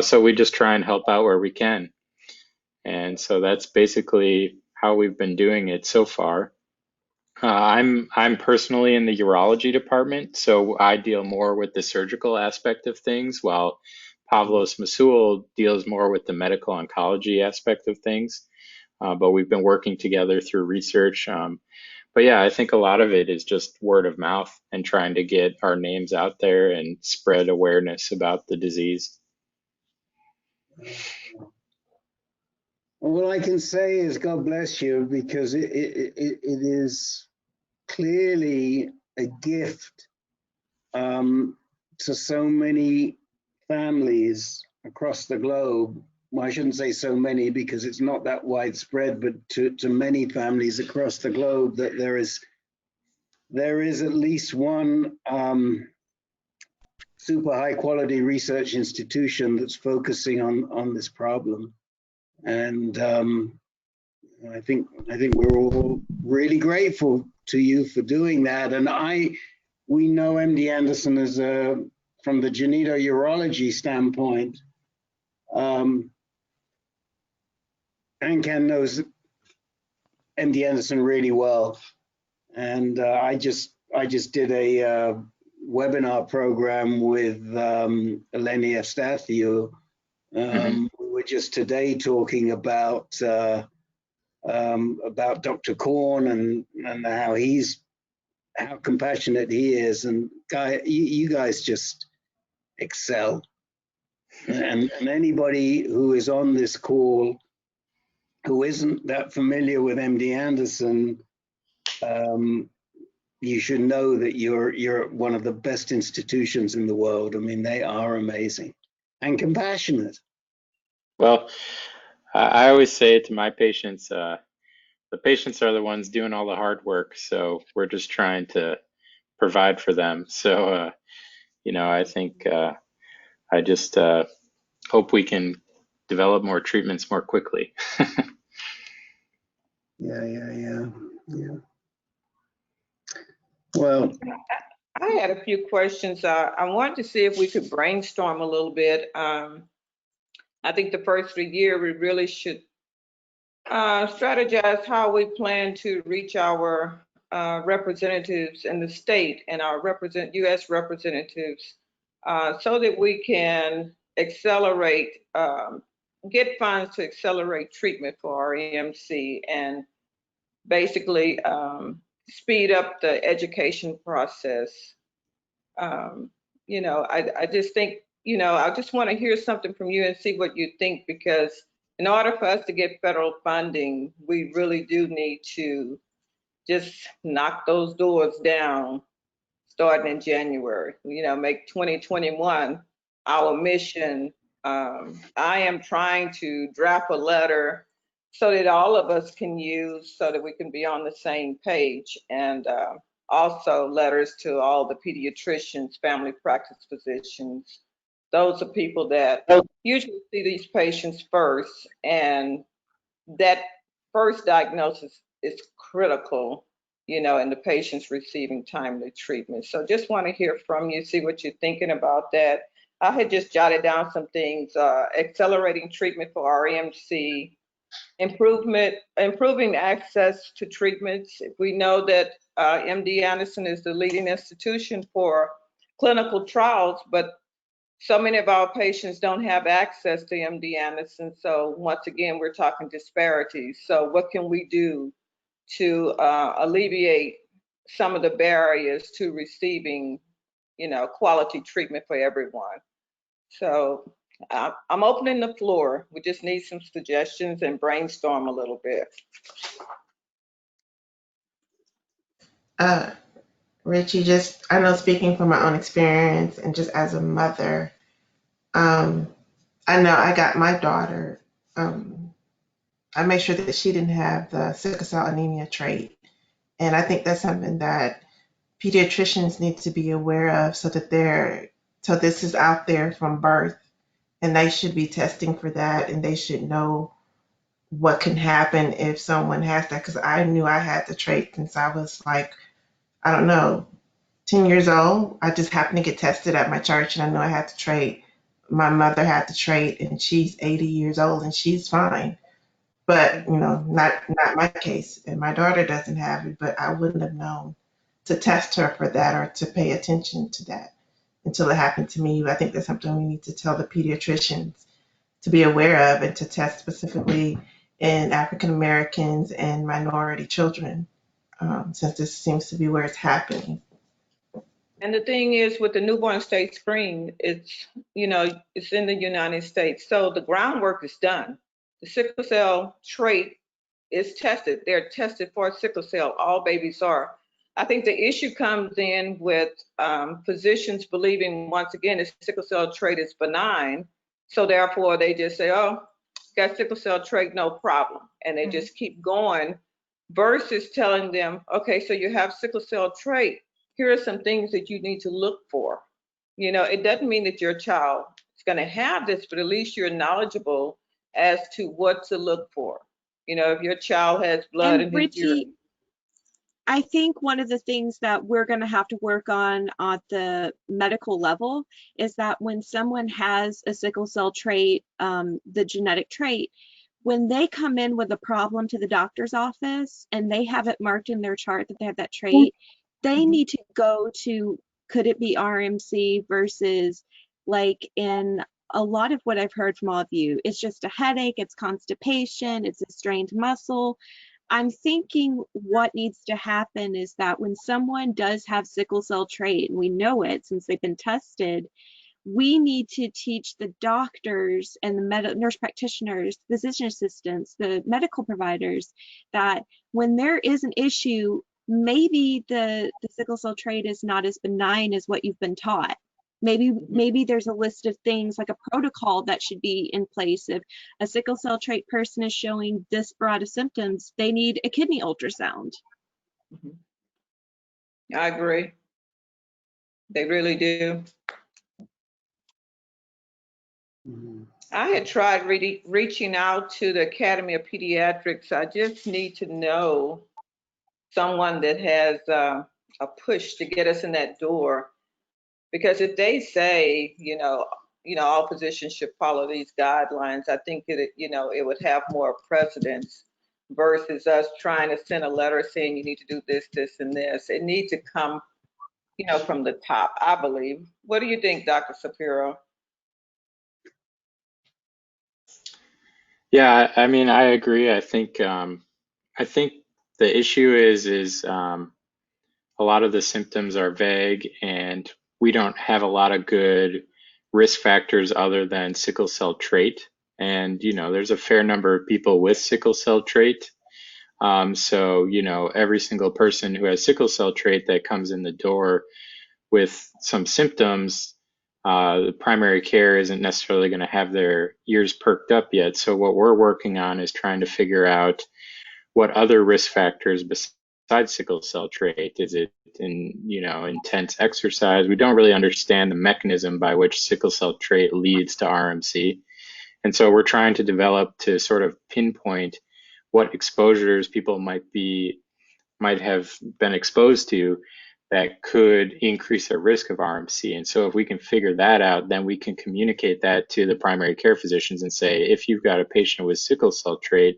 So we just try and help out where we can. And so that's basically how we've been doing it so far. I'm personally in the urology department, so I deal more with the surgical aspect of things, while Pavlos Masul deals more with the medical oncology aspect of things. But we've been working together through research. But yeah, I think a lot of it is just word of mouth and trying to get our names out there and spread awareness about the disease. All I can say is God bless you, because it is clearly a gift to so many families across the globe. Well, I shouldn't say so many because it's not that widespread, but to many families across the globe, that there is at least one super high quality research institution that's focusing on this problem. And I think we're all really grateful to you for doing that. And we know MD Anderson as from the genetourology standpoint. Ancan knows MD Anderson really well, and I just did a webinar program with Eleni Efstathiou. We were just today talking about Dr. Korn and how compassionate he is, and you guys just excel. And anybody who is on this call who isn't that familiar with MD Anderson, you should know that you're one of the best institutions in the world. I mean, they are amazing and compassionate. Well, I always say to my patients, the patients are the ones doing all the hard work, so we're just trying to provide for them. So, I think I just hope we can develop more treatments more quickly. Yeah. Well, I had a few questions. I wanted to see if we could brainstorm a little bit. I think the first of the year we really should strategize how we plan to reach our representatives in the state and our U.S. representatives so that we can accelerate, get funds to accelerate treatment for RMC and basically speed up the education process. I just think, I just want to hear something from you and see what you think, because in order for us to get federal funding, we really do need to just knock those doors down starting in January. Make 2021 our mission. I am trying to draft a letter so that all of us can use, so that we can be on the same page, and also letters to all the pediatricians, family practice physicians. Those are people that usually see these patients first, and that first diagnosis is critical, in the patients receiving timely treatment. So just want to hear from you, see what you're thinking about that. I had just jotted down some things, accelerating treatment for RMC, improving access to treatments. We know that MD Anderson is the leading institution for clinical trials, but so many of our patients don't have access to MD Anderson. So once again, we're talking disparities. So what can we do to alleviate some of the barriers to receiving, quality treatment for everyone? So I'm opening the floor. We just need some suggestions and brainstorm a little bit. Richie, I know speaking from my own experience and just as a mother, I know I got my daughter, I made sure that she didn't have the sickle cell anemia trait. And I think that's something that pediatricians need to be aware of so this is out there from birth, and they should be testing for that, and they should know what can happen if someone has that. Because I knew I had the trait since I was like, I don't know, 10 years old. I just happened to get tested at my church, and I knew I had the trait. My mother had the trait, and she's 80 years old, and she's fine. But not my case, and my daughter doesn't have it. But I wouldn't have known to test her for that or to pay attention to that until it happened to me. I think that's something we need to tell the pediatricians to be aware of and to test specifically in African Americans and minority children, since this seems to be where it's happening. And the thing is, with the newborn state screen, it's in the United States, so the groundwork is done. The sickle cell trait is tested. They're tested for sickle cell. All babies are. I think the issue comes in with physicians believing, once again, the sickle cell trait is benign, so therefore they just say, "Oh, got sickle cell trait, no problem," and they just keep going, versus telling them, "Okay, so you have sickle cell trait. Here are some things that you need to look for." It doesn't mean that your child is going to have this, but at least you're knowledgeable as to what to look for. If your child has blood in his urine. I think one of the things that we're going to have to work on at the medical level is that when someone has a sickle cell trait, the genetic trait, when they come in with a problem to the doctor's office and they have it marked in their chart that they have that trait, they need to go to, could it be RMC versus, like, in a lot of what I've heard from all of you, it's just a headache, it's constipation, it's a strained muscle. I'm thinking what needs to happen is that when someone does have sickle cell trait, and we know it since they've been tested, we need to teach the doctors and the nurse practitioners, physician assistants, the medical providers, that when there is an issue, maybe the sickle cell trait is not as benign as what you've been taught. Maybe there's a list of things, like a protocol that should be in place. If a sickle cell trait person is showing this broad of symptoms, they need a kidney ultrasound. I agree. They really do. I had tried reaching out to the Academy of Pediatrics. I just need to know someone that has a push to get us in that door. Because if they say, all physicians should follow these guidelines, I think it would have more precedence versus us trying to send a letter saying you need to do this, this, and this. It needs to come, from the top, I believe. What do you think, Dr. Shapiro? Yeah, I mean, I agree. I think the issue is a lot of the symptoms are vague, and we don't have a lot of good risk factors other than sickle cell trait. And there's a fair number of people with sickle cell trait. So every single person who has sickle cell trait that comes in the door with some symptoms, the primary care isn't necessarily going to have their ears perked up yet. So what we're working on is trying to figure out what other risk factors besides sickle cell trait. Is it intense exercise? We don't really understand the mechanism by which sickle cell trait leads to RMC. And so we're trying to develop to sort of pinpoint what exposures people might have been exposed to that could increase their risk of RMC. And so if we can figure that out, then we can communicate that to the primary care physicians and say, if you've got a patient with sickle cell trait,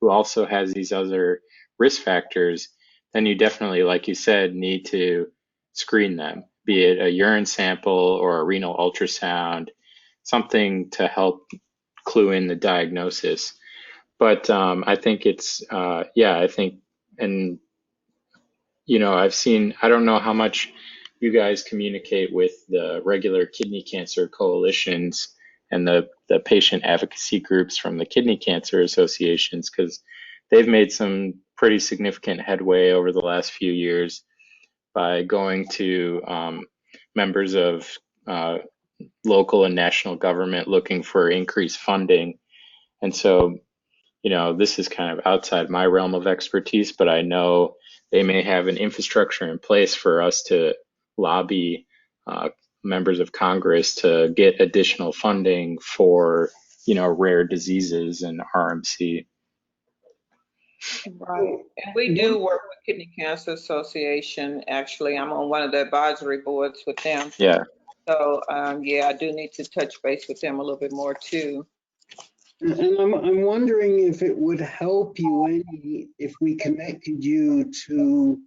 who also has these other risk factors, then you definitely, like you said, need to screen them, be it a urine sample or a renal ultrasound, something to help clue in the diagnosis. But I think it's, I think, and, I've seen, I don't know how much you guys communicate with the regular kidney cancer coalitions and the patient advocacy groups from the kidney cancer associations, because they've made some pretty significant headway over the last few years by going to members of local and national government looking for increased funding. And so, this is kind of outside my realm of expertise, but I know they may have an infrastructure in place for us to lobby members of Congress to get additional funding for, rare diseases and RMC. Right. And we do work with Kidney Cancer Association. Actually, I'm on one of the advisory boards with them. Yeah. So, I do need to touch base with them a little bit more too. And I'm wondering if it would help you any if we connected you to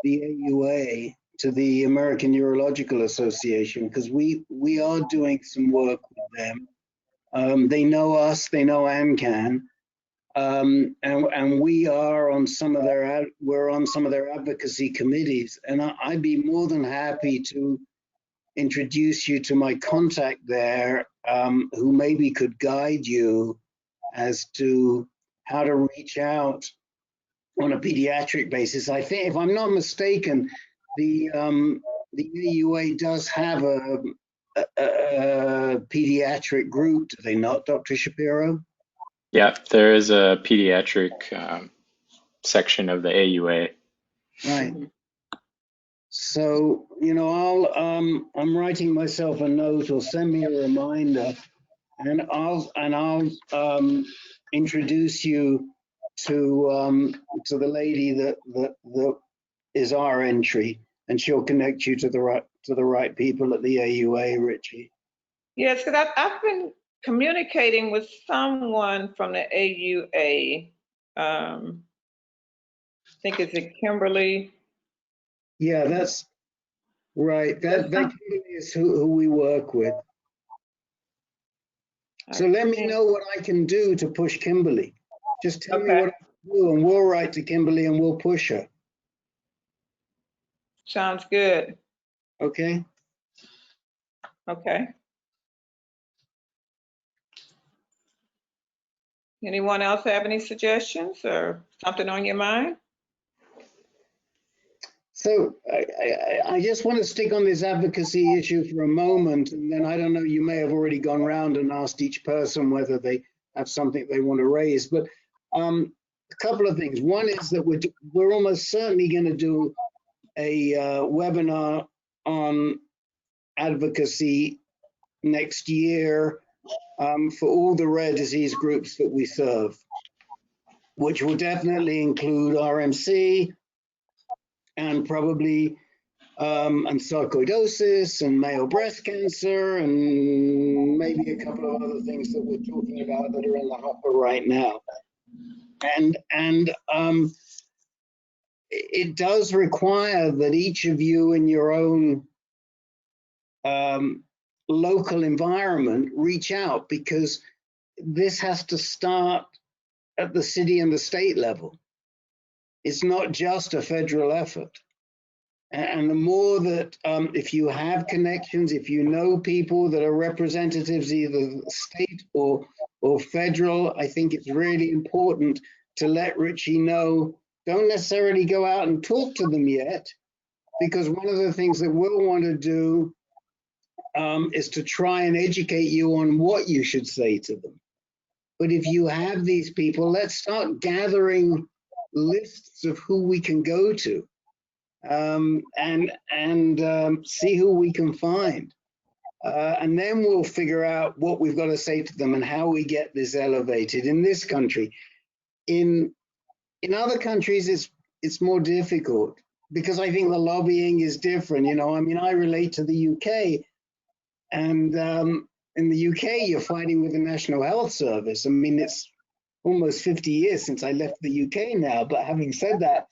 the AUA, to the American Urological Association, because we are doing some work with them. They know us, they know AMCAN, and we are on some of their advocacy committees. And I'd be more than happy to introduce you to my contact there, who maybe could guide you as to how to reach out on a pediatric basis. I think, if I'm not mistaken, the AUA does have a pediatric group, do they not, Dr. Shapiro? Yeah, there is a pediatric section of the AUA. Right. So, I'm writing myself a note, or send me a reminder, and I'll introduce you to the lady that is our entry, and she'll connect you to the right people at the AUA, Richie. Yes, because I've been communicating with someone from the AUA. I think it's Kimberly. Yeah, that's right. That is who we work with. So let me know what I can do to push Kimberly. Just tell me what I can do, and we'll write to Kimberly and we'll push her. Sounds good. Okay. Okay. Anyone else have any suggestions or something on your mind? So I just want to stick on this advocacy issue for a moment, and then I don't know, you may have already gone round and asked each person whether they have something they want to raise, but a couple of things. One is that we're almost certainly going to do a webinar on advocacy next year for all the rare disease groups that we serve, which will definitely include RMC, and probably and sarcoidosis and male breast cancer and maybe a couple of other things that we're talking about that are in the hopper right now. And it does require that each of you in your own local environment reach out, because this has to start at the city and the state level. It's not just a federal effort. And the more that, if you have connections, if you know people that are representatives, either state or federal, I think it's really important to let Richie know. Don't necessarily go out and talk to them yet, because one of the things that we'll want to do is to try and educate you on what you should say to them. But if you have these people, let's start gathering lists of who we can go to. And see who we can find. And then we'll figure out what we've got to say to them and how we get this elevated in this country. In other countries, it's more difficult, because I think the lobbying is different. I mean, I relate to the UK, and in the UK, you're fighting with the National Health Service. I mean, it's almost 50 years since I left the UK now, but having said that,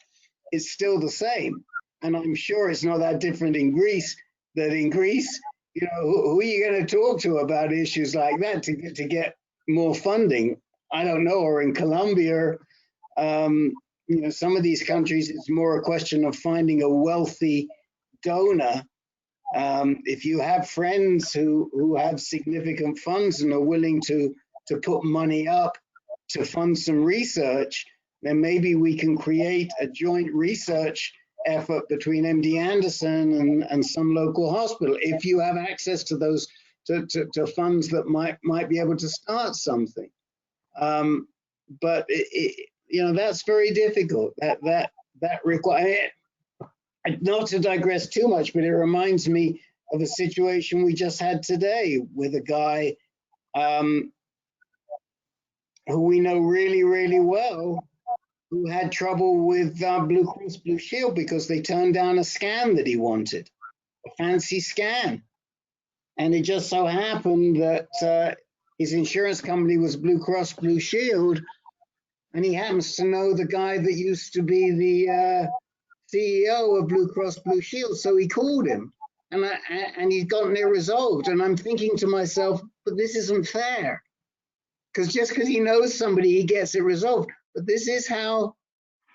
it's still the same. And I'm sure it's not that different in Greece, that in Greece, you know, who are you going to talk to about issues like that to get more funding? I don't know, or in Colombia, you know, some of these countries, it's more a question of finding a wealthy donor. If you have friends who have significant funds and are willing to put money up to fund some research, then maybe we can create a joint research effort between MD Anderson and some local hospital. If you have access to those to funds that might be able to start something, but you know, that's very difficult. That requires. Not to digress too much, but it reminds me of a situation we just had today with a guy who we know really, really well, who had trouble with Blue Cross Blue Shield because they turned down a scan that he wanted, a fancy scan. And it just so happened that his insurance company was Blue Cross Blue Shield, and he happens to know the guy that used to be the CEO of Blue Cross Blue Shield, so he called him, and he's gotten it resolved. And I'm thinking to myself, but this isn't fair, because just because he knows somebody, he gets it resolved. But this is how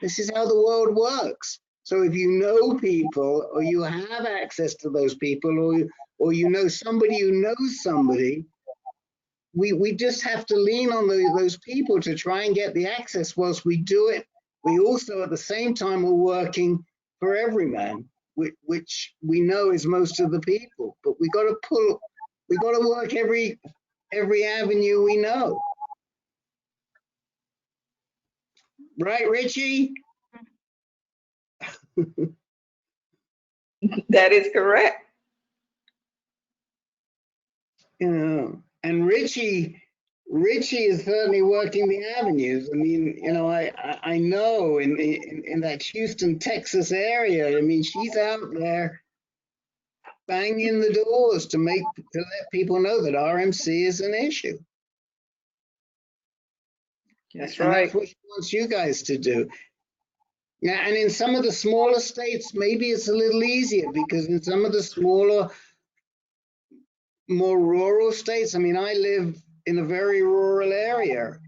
the world works. So if you know people, or you have access to those people, or you know somebody who knows somebody, we just have to lean on those people to try and get the access. Whilst we do it, we also at the same time are working for every man, which we know is most of the people. But we got to work every avenue we know. Right, Richie? That is correct. You know, and Richie is certainly working the avenues. I mean, you know, I know in that Houston, Texas area, I mean, she's out there banging the doors to let people know that RMC is an issue. That's and right. That's what she wants you guys to do. Yeah, and in some of the smaller states, maybe it's a little easier, because in some of the smaller, more rural states, I mean, I live in a very rural area,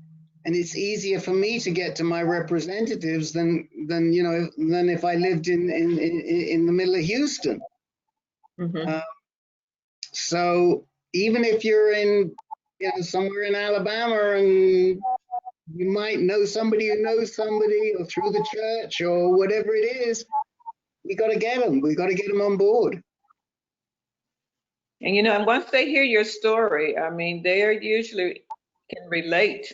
and it's easier for me to get to my representatives than if I lived in the middle of Houston. Mm-hmm. So even if you're in somewhere in Alabama, and you might know somebody who knows somebody, or through the church or whatever it is, we got to get them. We got to get them on board. And and once they hear your story, I mean, they are usually can relate,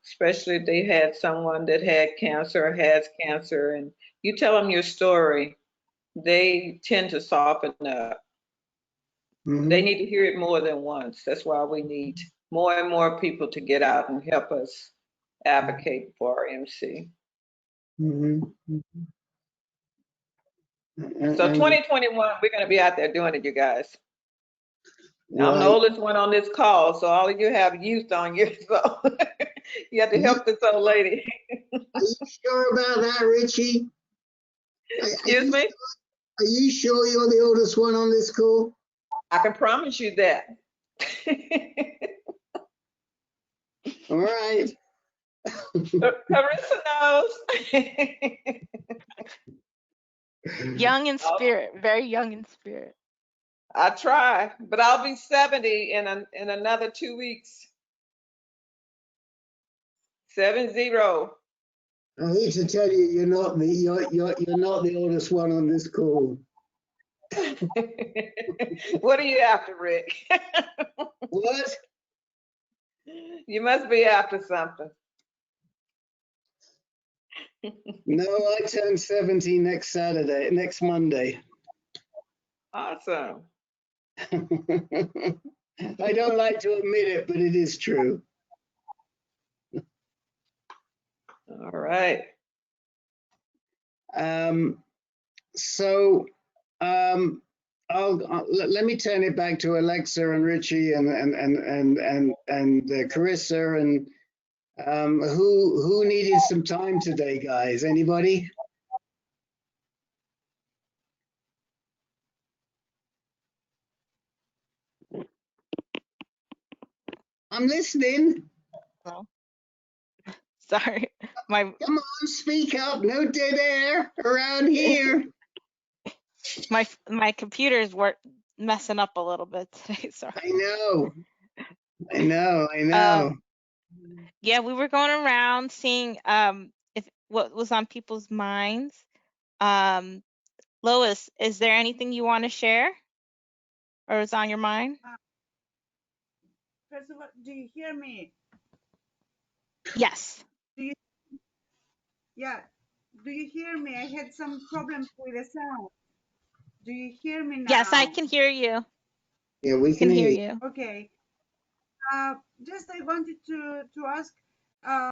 especially if they had someone that had cancer or has cancer, and you tell them your story, they tend to soften up. Mm-hmm. They need to hear it more than once. That's why we need more and more people to get out and help us advocate for RMC. Mm-hmm. So 2021, we're going to be out there doing it, you guys. Right. I'm the oldest one on this call, so all of you have youth on you, so you have to help this old lady. Are you sure about that, Richie? Excuse me? Are you sure you're the oldest one on this call? I can promise you that. All right. Carissa knows. Young in spirit, very young in spirit. I try, but I'll be 70 in another 2 weeks. 70. I hate to tell you, you're not the oldest one on this call. What are you after, Rick? What? You must be after something. No, I turn 70 next Monday. Awesome. I don't like to admit it, but it is true. All right. Let me turn it back to Alexa and Richie and Carissa, Who needed some time today, guys? Anybody? I'm listening. Well, sorry, my Come on, speak up. No dead air around here. my computers were messing up a little bit today. Sorry. I know. Yeah, we were going around seeing if what was on people's minds. Lois, is there anything you want to share or is on your mind? First of all, do you hear me? Yes. Yeah. Do you hear me? I had some problems with the sound. Do you hear me now? Yes, I can hear you. Yeah, we can hear you. Okay. Just I wanted to ask. I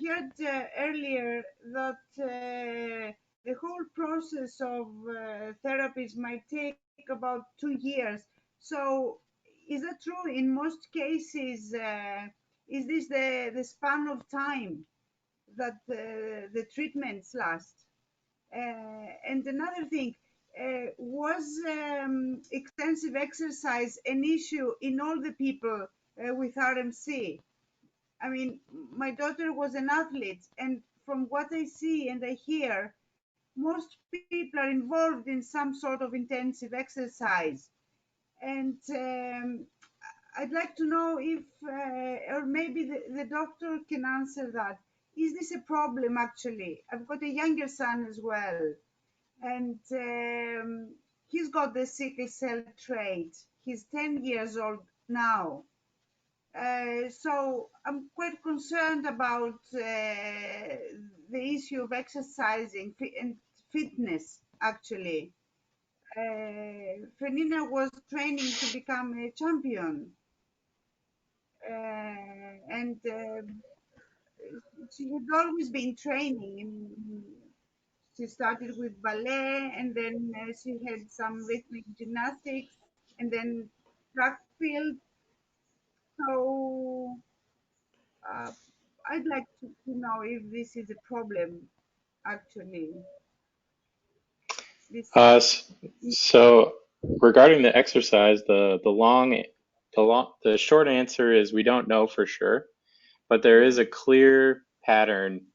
heard earlier that the whole process of therapies might take about 2 years. So, is that true? In most cases, is this the span of time that the treatments last? And another thing, was extensive exercise an issue in all the people with RMC? I mean, my daughter was an athlete, and from what I see and I hear, most people are involved in some sort of intensive exercise. And I'd like to know if, or maybe the doctor can answer that. Is this a problem actually? I've got a younger son as well, and he's got the sickle cell trait. He's 10 years old now. So I'm quite concerned about the issue of exercising and fitness, actually. Frenina was training to become a champion, and she had always been training. She started with ballet, and then she had some rhythmic gymnastics, and then track field. So I'd like to know if this is a problem, actually. This So regarding the exercise, the short answer is we don't know for sure, but there is a clear pattern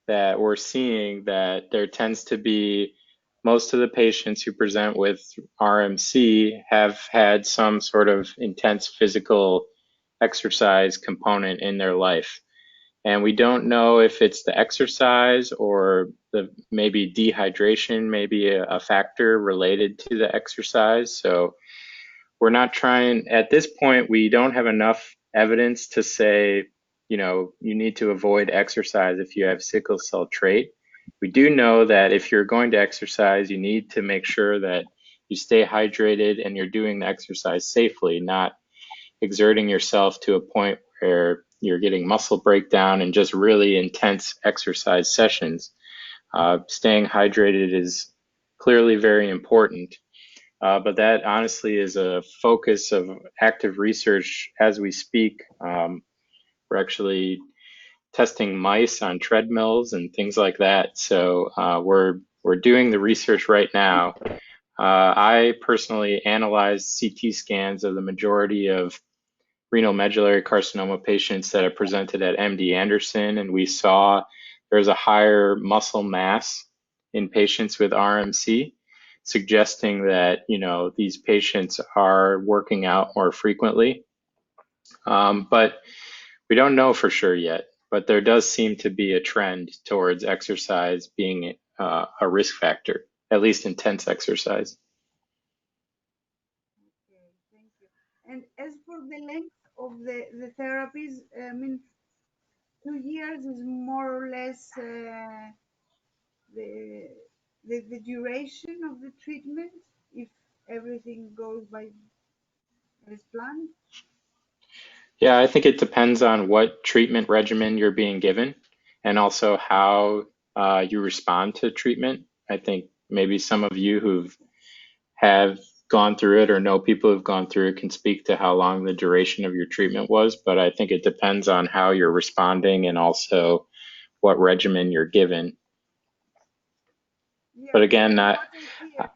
that we're seeing that there tends to be most of the patients who present with RMC have had some sort of intense physical exercise component in their life. And we don't know if it's the exercise or the maybe dehydration, maybe a factor related to the exercise. So we're not trying, at this point, we don't have enough evidence to say, you need to avoid exercise if you have sickle cell trait. We do know that if you're going to exercise, you need to make sure that you stay hydrated and you're doing the exercise safely, not exerting yourself to a point where you're getting muscle breakdown and just really intense exercise sessions. Staying hydrated is clearly very important. But that honestly is a focus of active research as we speak. We're actually testing mice on treadmills and things like that. So we're doing the research right now. I personally analyzed CT scans of the majority of renal medullary carcinoma patients that have presented at MD Anderson, and we saw there's a higher muscle mass in patients with RMC, suggesting that these patients are working out more frequently. But we don't know for sure yet. But there does seem to be a trend towards exercise being a risk factor, at least intense exercise. Okay, thank you. And as for the length of the therapies, I mean, 2 years is more or less the duration of the treatment if everything goes by as planned. Yeah, I think it depends on what treatment regimen you're being given and also how you respond to treatment. I think maybe some of you who have gone through it or know people who've gone through it can speak to how long the duration of your treatment was, but I think it depends on how you're responding and also what regimen you're given. Yeah, But again, what I hear,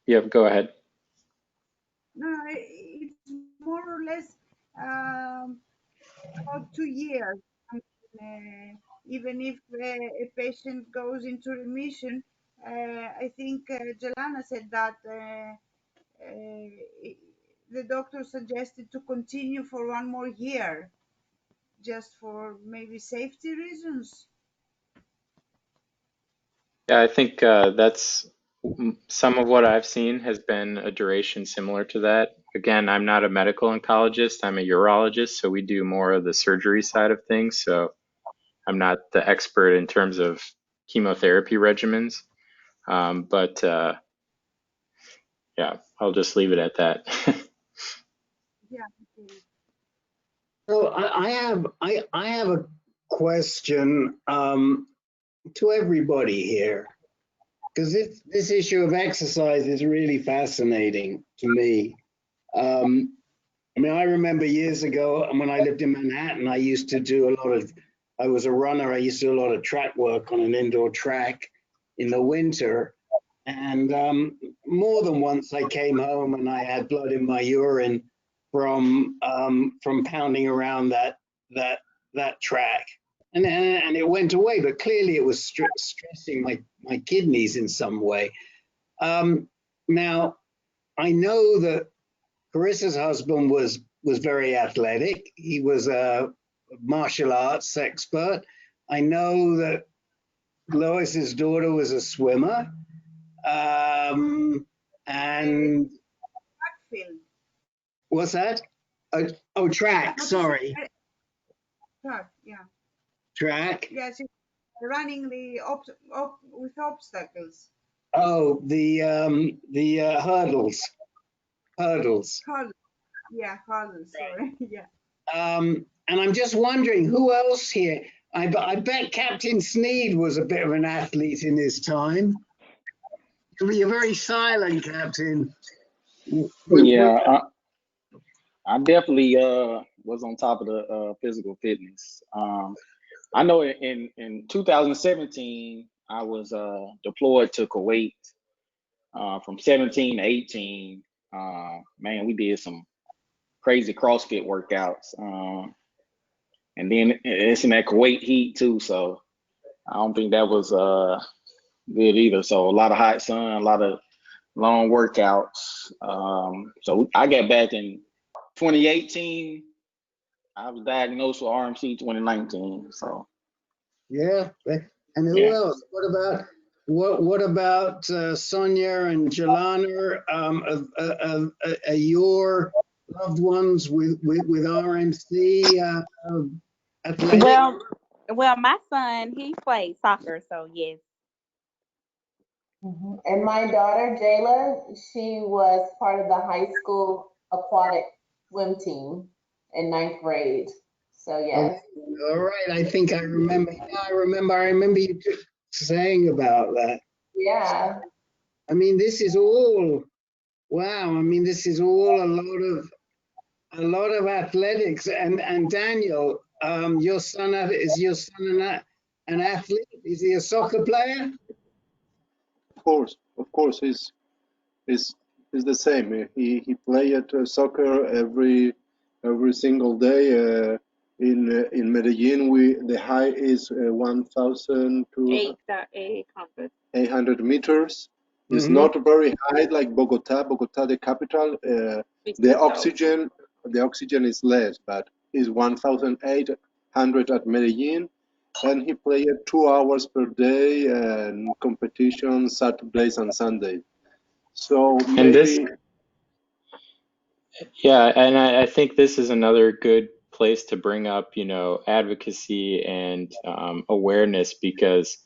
yeah, go ahead. no, it's more or less about 2 years. I mean, even if a patient goes into remission, I think Jelana said that the doctor suggested to continue for 1 more year, just for maybe safety reasons. Yeah, I think that's some of what I've seen has been a duration similar to that. Again, I'm not a medical oncologist, I'm a urologist, so we do more of the surgery side of things. So I'm not the expert in terms of chemotherapy regimens. But yeah, I'll just leave it at that. Yeah. So I have a question to everybody here, because this issue of exercise is really fascinating to me. I mean, I remember years ago when I lived in Manhattan, I used to do a lot of, I was a runner, I used to do a lot of track work on an indoor track in the winter. And more than once I came home and I had blood in my urine from pounding around that track. And it went away, but clearly it was stressing my kidneys in some way. Now, I know that Carissa's husband was very athletic. He was a martial arts expert. I know that Lois's daughter was a swimmer. And Backfield. what's that? Oh, track. Sorry, Track. Yeah. track. Yes, running the with obstacles. Oh, the hurdles. Hurdles. Yeah, hurdles. Sorry. Yeah. And I'm just wondering who else here. I bet Captain Sneed was a bit of an athlete in his time. You're very silent, Captain. Yeah, I definitely was on top of the physical fitness. I know in 2017 I was deployed to Kuwait from 17 to 18. Man, we did some crazy CrossFit workouts, and then it's in that Kuwait heat too. So I don't think that was good either. So a lot of hot sun, a lot of long workouts. So I got back in 2018. I was diagnosed with RMC 2019. So Yeah, and who yeah. else? What about Sonia and Jelana? Are your loved ones with RMC athletic? Well, my son, he played soccer, so yes. And my daughter, Jayla, she was part of the high school aquatic swim team in 9th grade. So yes. All right, I think I remember. Yeah, I remember you saying about that. Yeah. I mean, this is all wow. I mean, this is all a lot of athletics. And Daniel, your son is your son an athlete? Is he a soccer player? Of course, is the same. He played soccer every single day. In Medellin, the height is 1,800 meters. It's not very high like Bogota. Bogota, the capital. The oxygen is less, but is 1,800 at Medellin. And he played 2 hours per day and competitions Saturdays and Sundays. So And this, maybe yeah, and I think this is another good place to bring up, you know, advocacy and awareness because,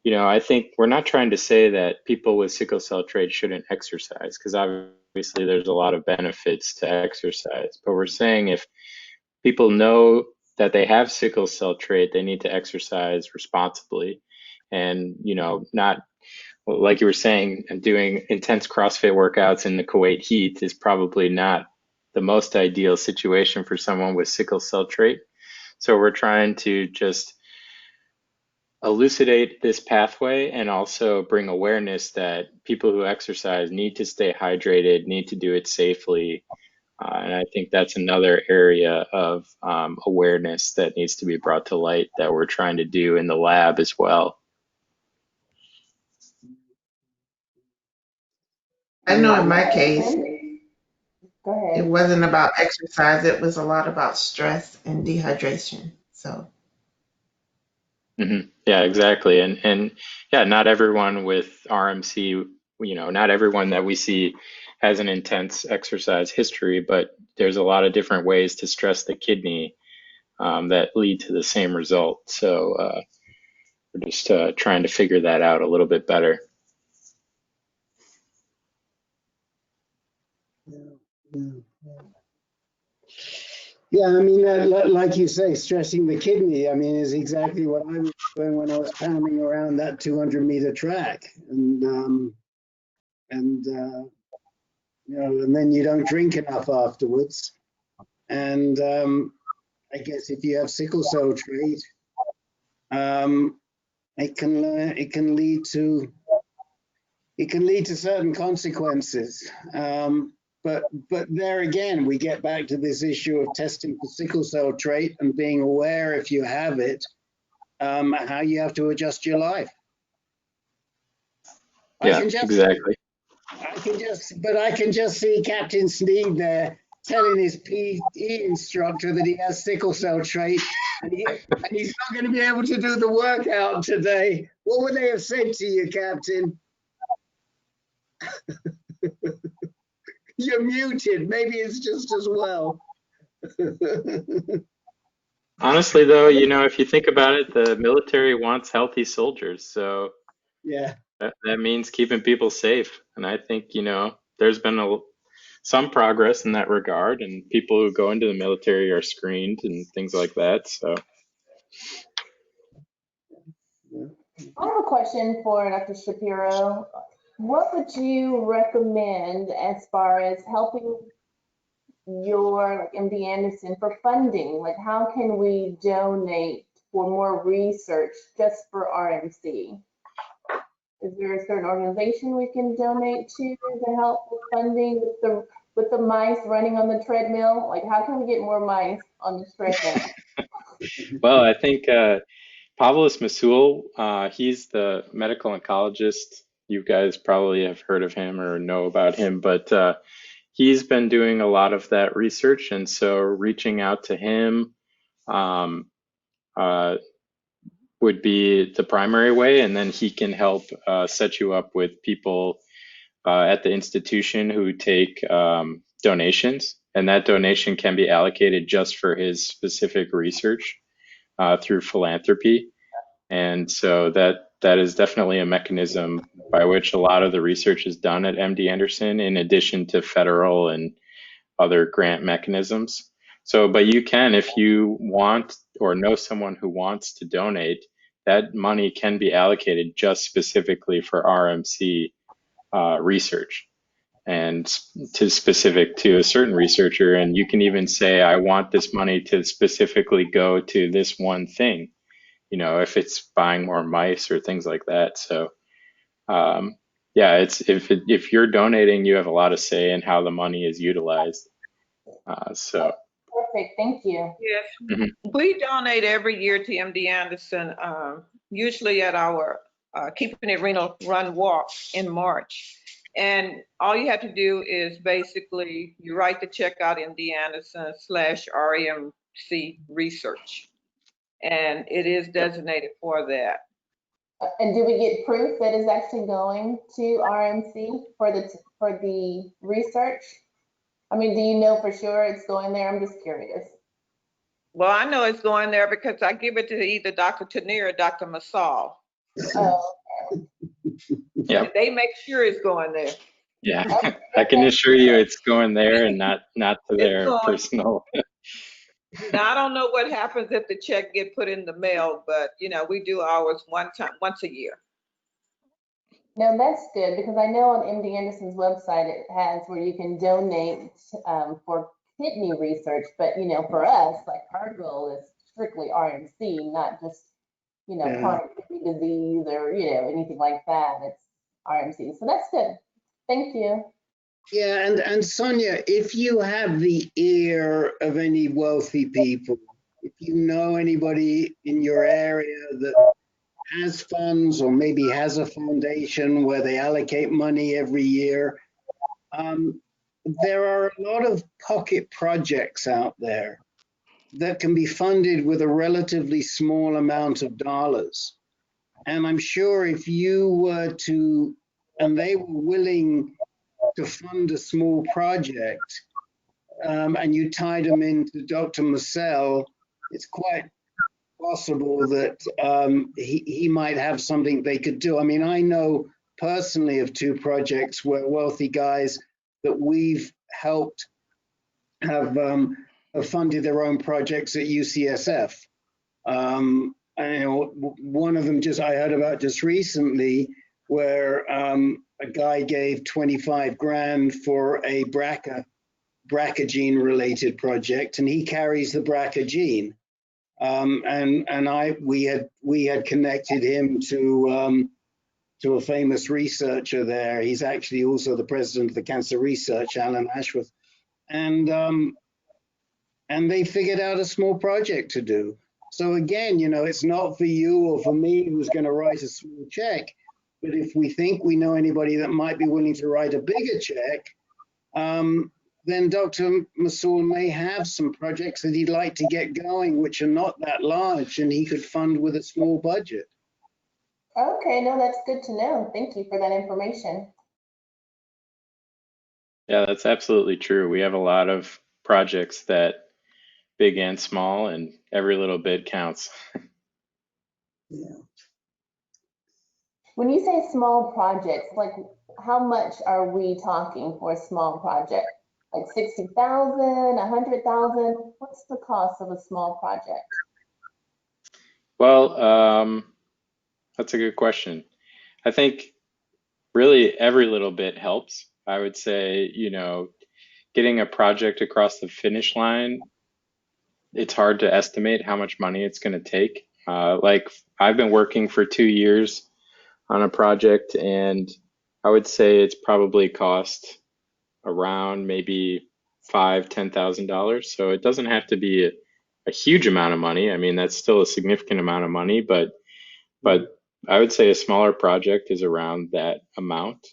you know, I think we're not trying to say that people with sickle cell trait shouldn't exercise because obviously there's a lot of benefits to exercise, but we're saying if people know that they have sickle cell trait, they need to exercise responsibly and, you know, not like you were saying, doing intense CrossFit workouts in the Kuwait heat is probably not the most ideal situation for someone with sickle cell trait. So we're trying to just elucidate this pathway and also bring awareness that people who exercise need to stay hydrated, need to do it safely. And I think that's another area of awareness that needs to be brought to light that we're trying to do in the lab as well. I know in my case, Go ahead. it wasn't about exercise. It was a lot about stress and dehydration. So Mm-hmm. Yeah, exactly. And yeah, not everyone with RMC, not everyone that we see has an intense exercise history, but there's a lot of different ways to stress the kidney that lead to the same result. So we're just trying to figure that out a little bit better. Yeah, I mean, like you say, stressing the kidney, I mean, is exactly what I was doing when I was pounding around that 200-meter track. And and then you don't drink enough afterwards. And I guess if you have sickle cell trait, it can lead to certain consequences. But there again, we get back to this issue of testing for sickle cell trait and being aware if you have it, how you have to adjust your life. Yeah, exactly. I can just see Captain Sneed there telling his PE instructor that he has sickle cell trait and he's not going to be able to do the workout today. What would they have said to you, Captain? You're muted. Maybe it's just as well. Honestly, though, if you think about it, the military wants healthy soldiers. So yeah, that means keeping people safe. And I think, there's been some progress in that regard, and people who go into the military are screened and things like that. So I have a question for Dr. Shapiro. What would you recommend as far as helping your MD Anderson for funding? Like, how can we donate for more research just for RMC? Is there a certain organization we can donate to help with funding with the mice running on the treadmill? Like, how can we get more mice on the treadmill? well, I think Pavlos Masul, he's the medical oncologist. You guys probably have heard of him or know about him, but he's been doing a lot of that research. And so reaching out to him would be the primary way. And then he can help set you up with people at the institution who take donations. And that donation can be allocated just for his specific research through philanthropy. And so that is definitely a mechanism by which a lot of the research is done at MD Anderson, in addition to federal and other grant mechanisms. So, but you can, if you want or know someone who wants to donate, that money can be allocated just specifically for RMC research and specific to a certain researcher. And you can even say, I want this money to specifically go to this one thing, if it's buying more mice or things like that. So yeah, if you're donating, you have a lot of say in how the money is utilized. So perfect, thank you. Yes, mm-hmm. We donate every year to MD Anderson, usually at our Keeping It Renal Run Walk in March. And all you have to do is basically you write the check out MD Anderson /RMC research, and it is designated for that. And do we get proof that is actually going to RMC for the research? I mean, do you know for sure it's going there? I'm just curious. Well, I know it's going there because I give it to either Dr. Tanier or Dr. Masal. Oh, yeah. They make sure it's going there. Yeah, I can assure you it's going there and not to their personal. Now, I don't know what happens if the check get put in the mail, but we do ours once a year. No, that's good because I know on MD Anderson's website it has where you can donate for kidney research, but you know, for us, like our goal is strictly RMC, not just, you know, Yeah. chronic kidney disease or, you know, anything like that. It's RMC. So that's good. Thank you. Yeah, and Sonia, if you have the ear of any wealthy people, if you know anybody in your area that has funds or maybe has a foundation where they allocate money every year, there are a lot of pocket projects out there that can be funded with a relatively small amount of dollars. And I'm sure if you were to, and they were willing to fund a small project, and you tied them into Dr. Marcel, it's quite possible that he might have something they could do. I mean, I know personally of two projects where wealthy guys that we've helped have funded their own projects at UCSF. And, you know, one of them I heard about just recently where a guy gave 25 grand for a BRCA gene related project, and he carries the BRCA gene. We had connected him to a famous researcher there. He's actually also the president of the Cancer Research, Alan Ashworth, and they figured out a small project to do. So again, you know, it's not for you or for me who's going to write a small check, but if we think we know anybody that might be willing to write a bigger check, then Dr. Masoul may have some projects that he'd like to get going, which are not that large, and he could fund with a small budget. Okay, no, that's good to know. Thank you for that information. Yeah, that's absolutely true. We have a lot of projects that big and small, and every little bit counts. Yeah. When you say small projects, like how much are we talking for a small project? Like 60,000, 100,000? What's the cost of a small project? Well, that's a good question. I think really every little bit helps. I would say, you know, getting a project across the finish line, it's hard to estimate how much money it's going to take. Like I've been working for 2 years on a project, and I would say it's probably cost around maybe $5,000-$10,000. So it doesn't have to be a huge amount of money. I mean, that's still a significant amount of money, but I would say a smaller project is around that amount.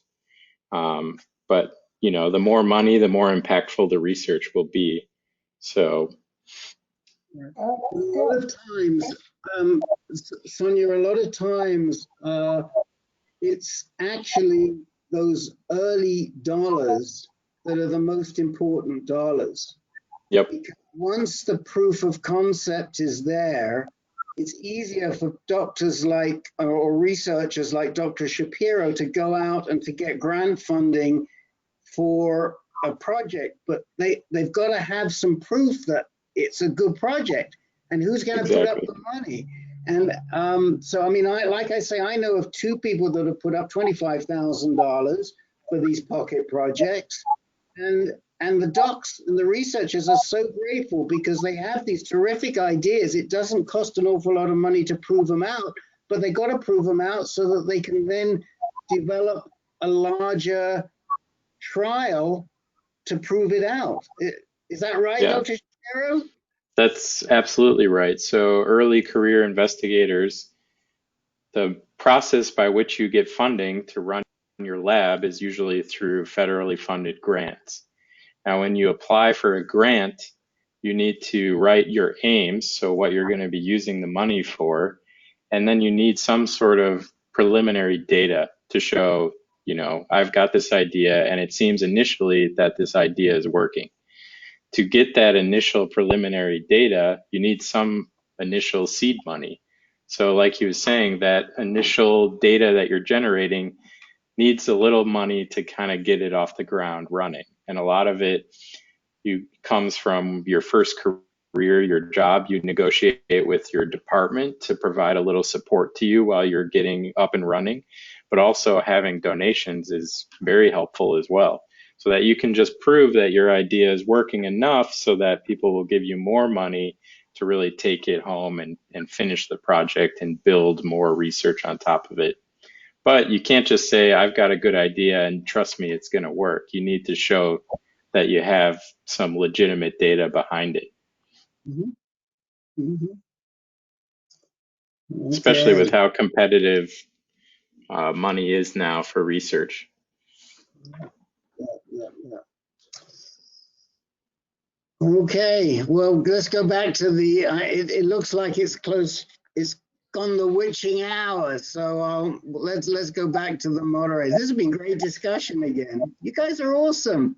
But you know, the more money, the more impactful the research will be. So a lot of times, Sonia, a lot of times it's actually those early dollars that are the most important dollars. Yep. Because once the proof of concept is there, it's easier for doctors like or researchers like Dr. Shapiro to go out and to get grant funding for a project, but they've got to have some proof that it's a good project, and who's going to put up the money? And so, I mean, like I say, I know of two people that have put up $25,000 for these pocket projects, and the docs and the researchers are so grateful because they have these terrific ideas. It doesn't cost an awful lot of money to prove them out, but they got to prove them out so that they can then develop a larger trial to prove it out. Is that right, Yeah. Dr. Shapiro? That's absolutely right. So early career investigators, the process by which you get funding to run your lab is usually through federally funded grants. Now, when you apply for a grant, you need to write your aims, so what you're going to be using the money for, and then you need some sort of preliminary data to show, you know, I've got this idea and it seems initially that this idea is working. To get that initial preliminary data, you need some initial seed money. So like he was saying, that initial data that you're generating needs a little money to kind of get it off the ground running. And a lot of it comes from your first career, your job. You negotiate with your department to provide a little support to you while you're getting up and running. but also having donations is very helpful as well, so that you can just prove that your idea is working enough so that people will give you more money to really take it home and finish the project and build more research on top of it. But you can't just say, I've got a good idea and trust me, it's going to work. You need to show that you have some legitimate data behind it. Mhm. Mhm. Especially with Okay. how competitive money is now for research. Yeah. Okay, well, let's go back to the, it looks like it's close, it's gone the witching hour. So let's go back to the moderators. This has been great discussion again. You guys are awesome,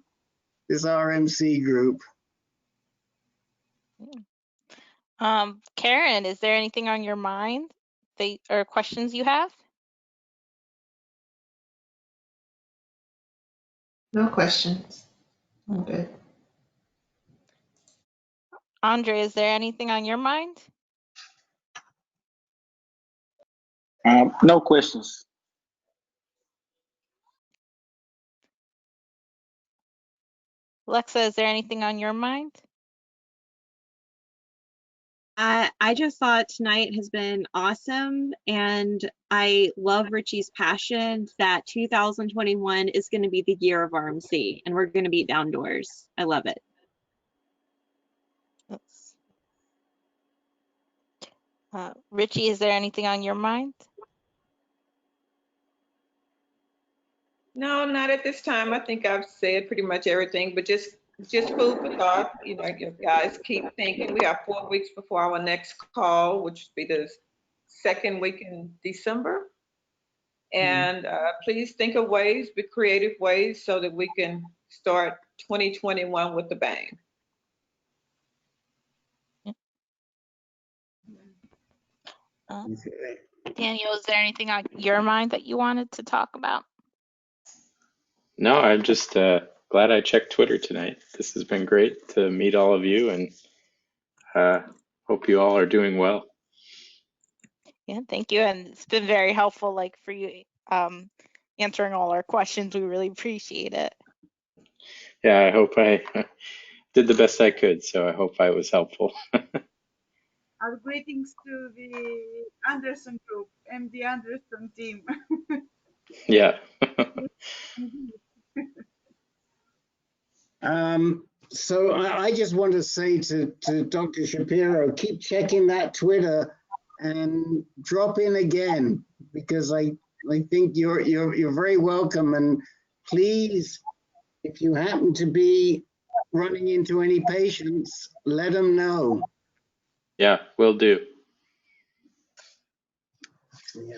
this RMC group. Karen, is there anything on your mind or questions you have? No questions. I'm good. Andre, is there anything on your mind? No questions. Alexa, is there anything on your mind? I just thought tonight has been awesome, and I love Richie's passion that 2021 is going to be the year of RMC, and we're going to be downdoors. I love it. Richie, is there anything on your mind? No, not at this time. I think I've said pretty much everything, but just food for thought. You know, you guys keep thinking. We have 4 weeks before our next call, which will be the second week in December. And please think of ways, be creative ways, so that we can start 2021 with a bang. Daniel, is there anything on your mind that you wanted to talk about? No, I'm just glad I checked Twitter tonight. This has been great to meet all of you, and hope you all are doing well. Yeah, thank you. And it's been very helpful, like, for you answering all our questions. We really appreciate it. Yeah, I hope I did the best I could, so I hope I was helpful. Our greetings to the Anderson group, MD Anderson team. Yeah. So I just want to say to Dr. Shapiro, keep checking that Twitter and drop in again, because I think you're very welcome. And please, if you happen to be running into any patients, let them know. Yeah, will do. Yeah.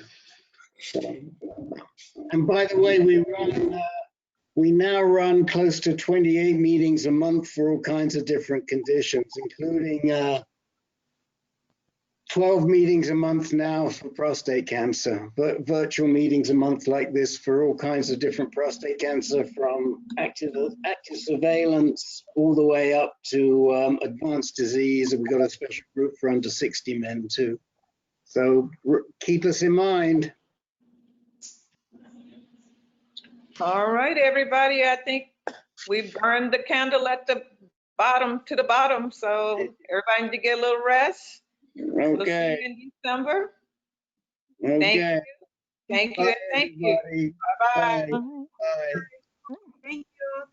And by the way, we now run close to 28 meetings a month for all kinds of different conditions, including 12 meetings a month now for prostate cancer, but virtual meetings a month like this for all kinds of different prostate cancer, from active surveillance all the way up to advanced disease. And we've got a special group for under 60 men too. So keep us in mind. All right, everybody. I think we burned the candle at the bottom to the bottom, so everybody need to get a little rest. Okay. We'll see you in December. Okay. Thank you, and thank you. Everybody. Bye-bye. Bye. Bye. Thank you.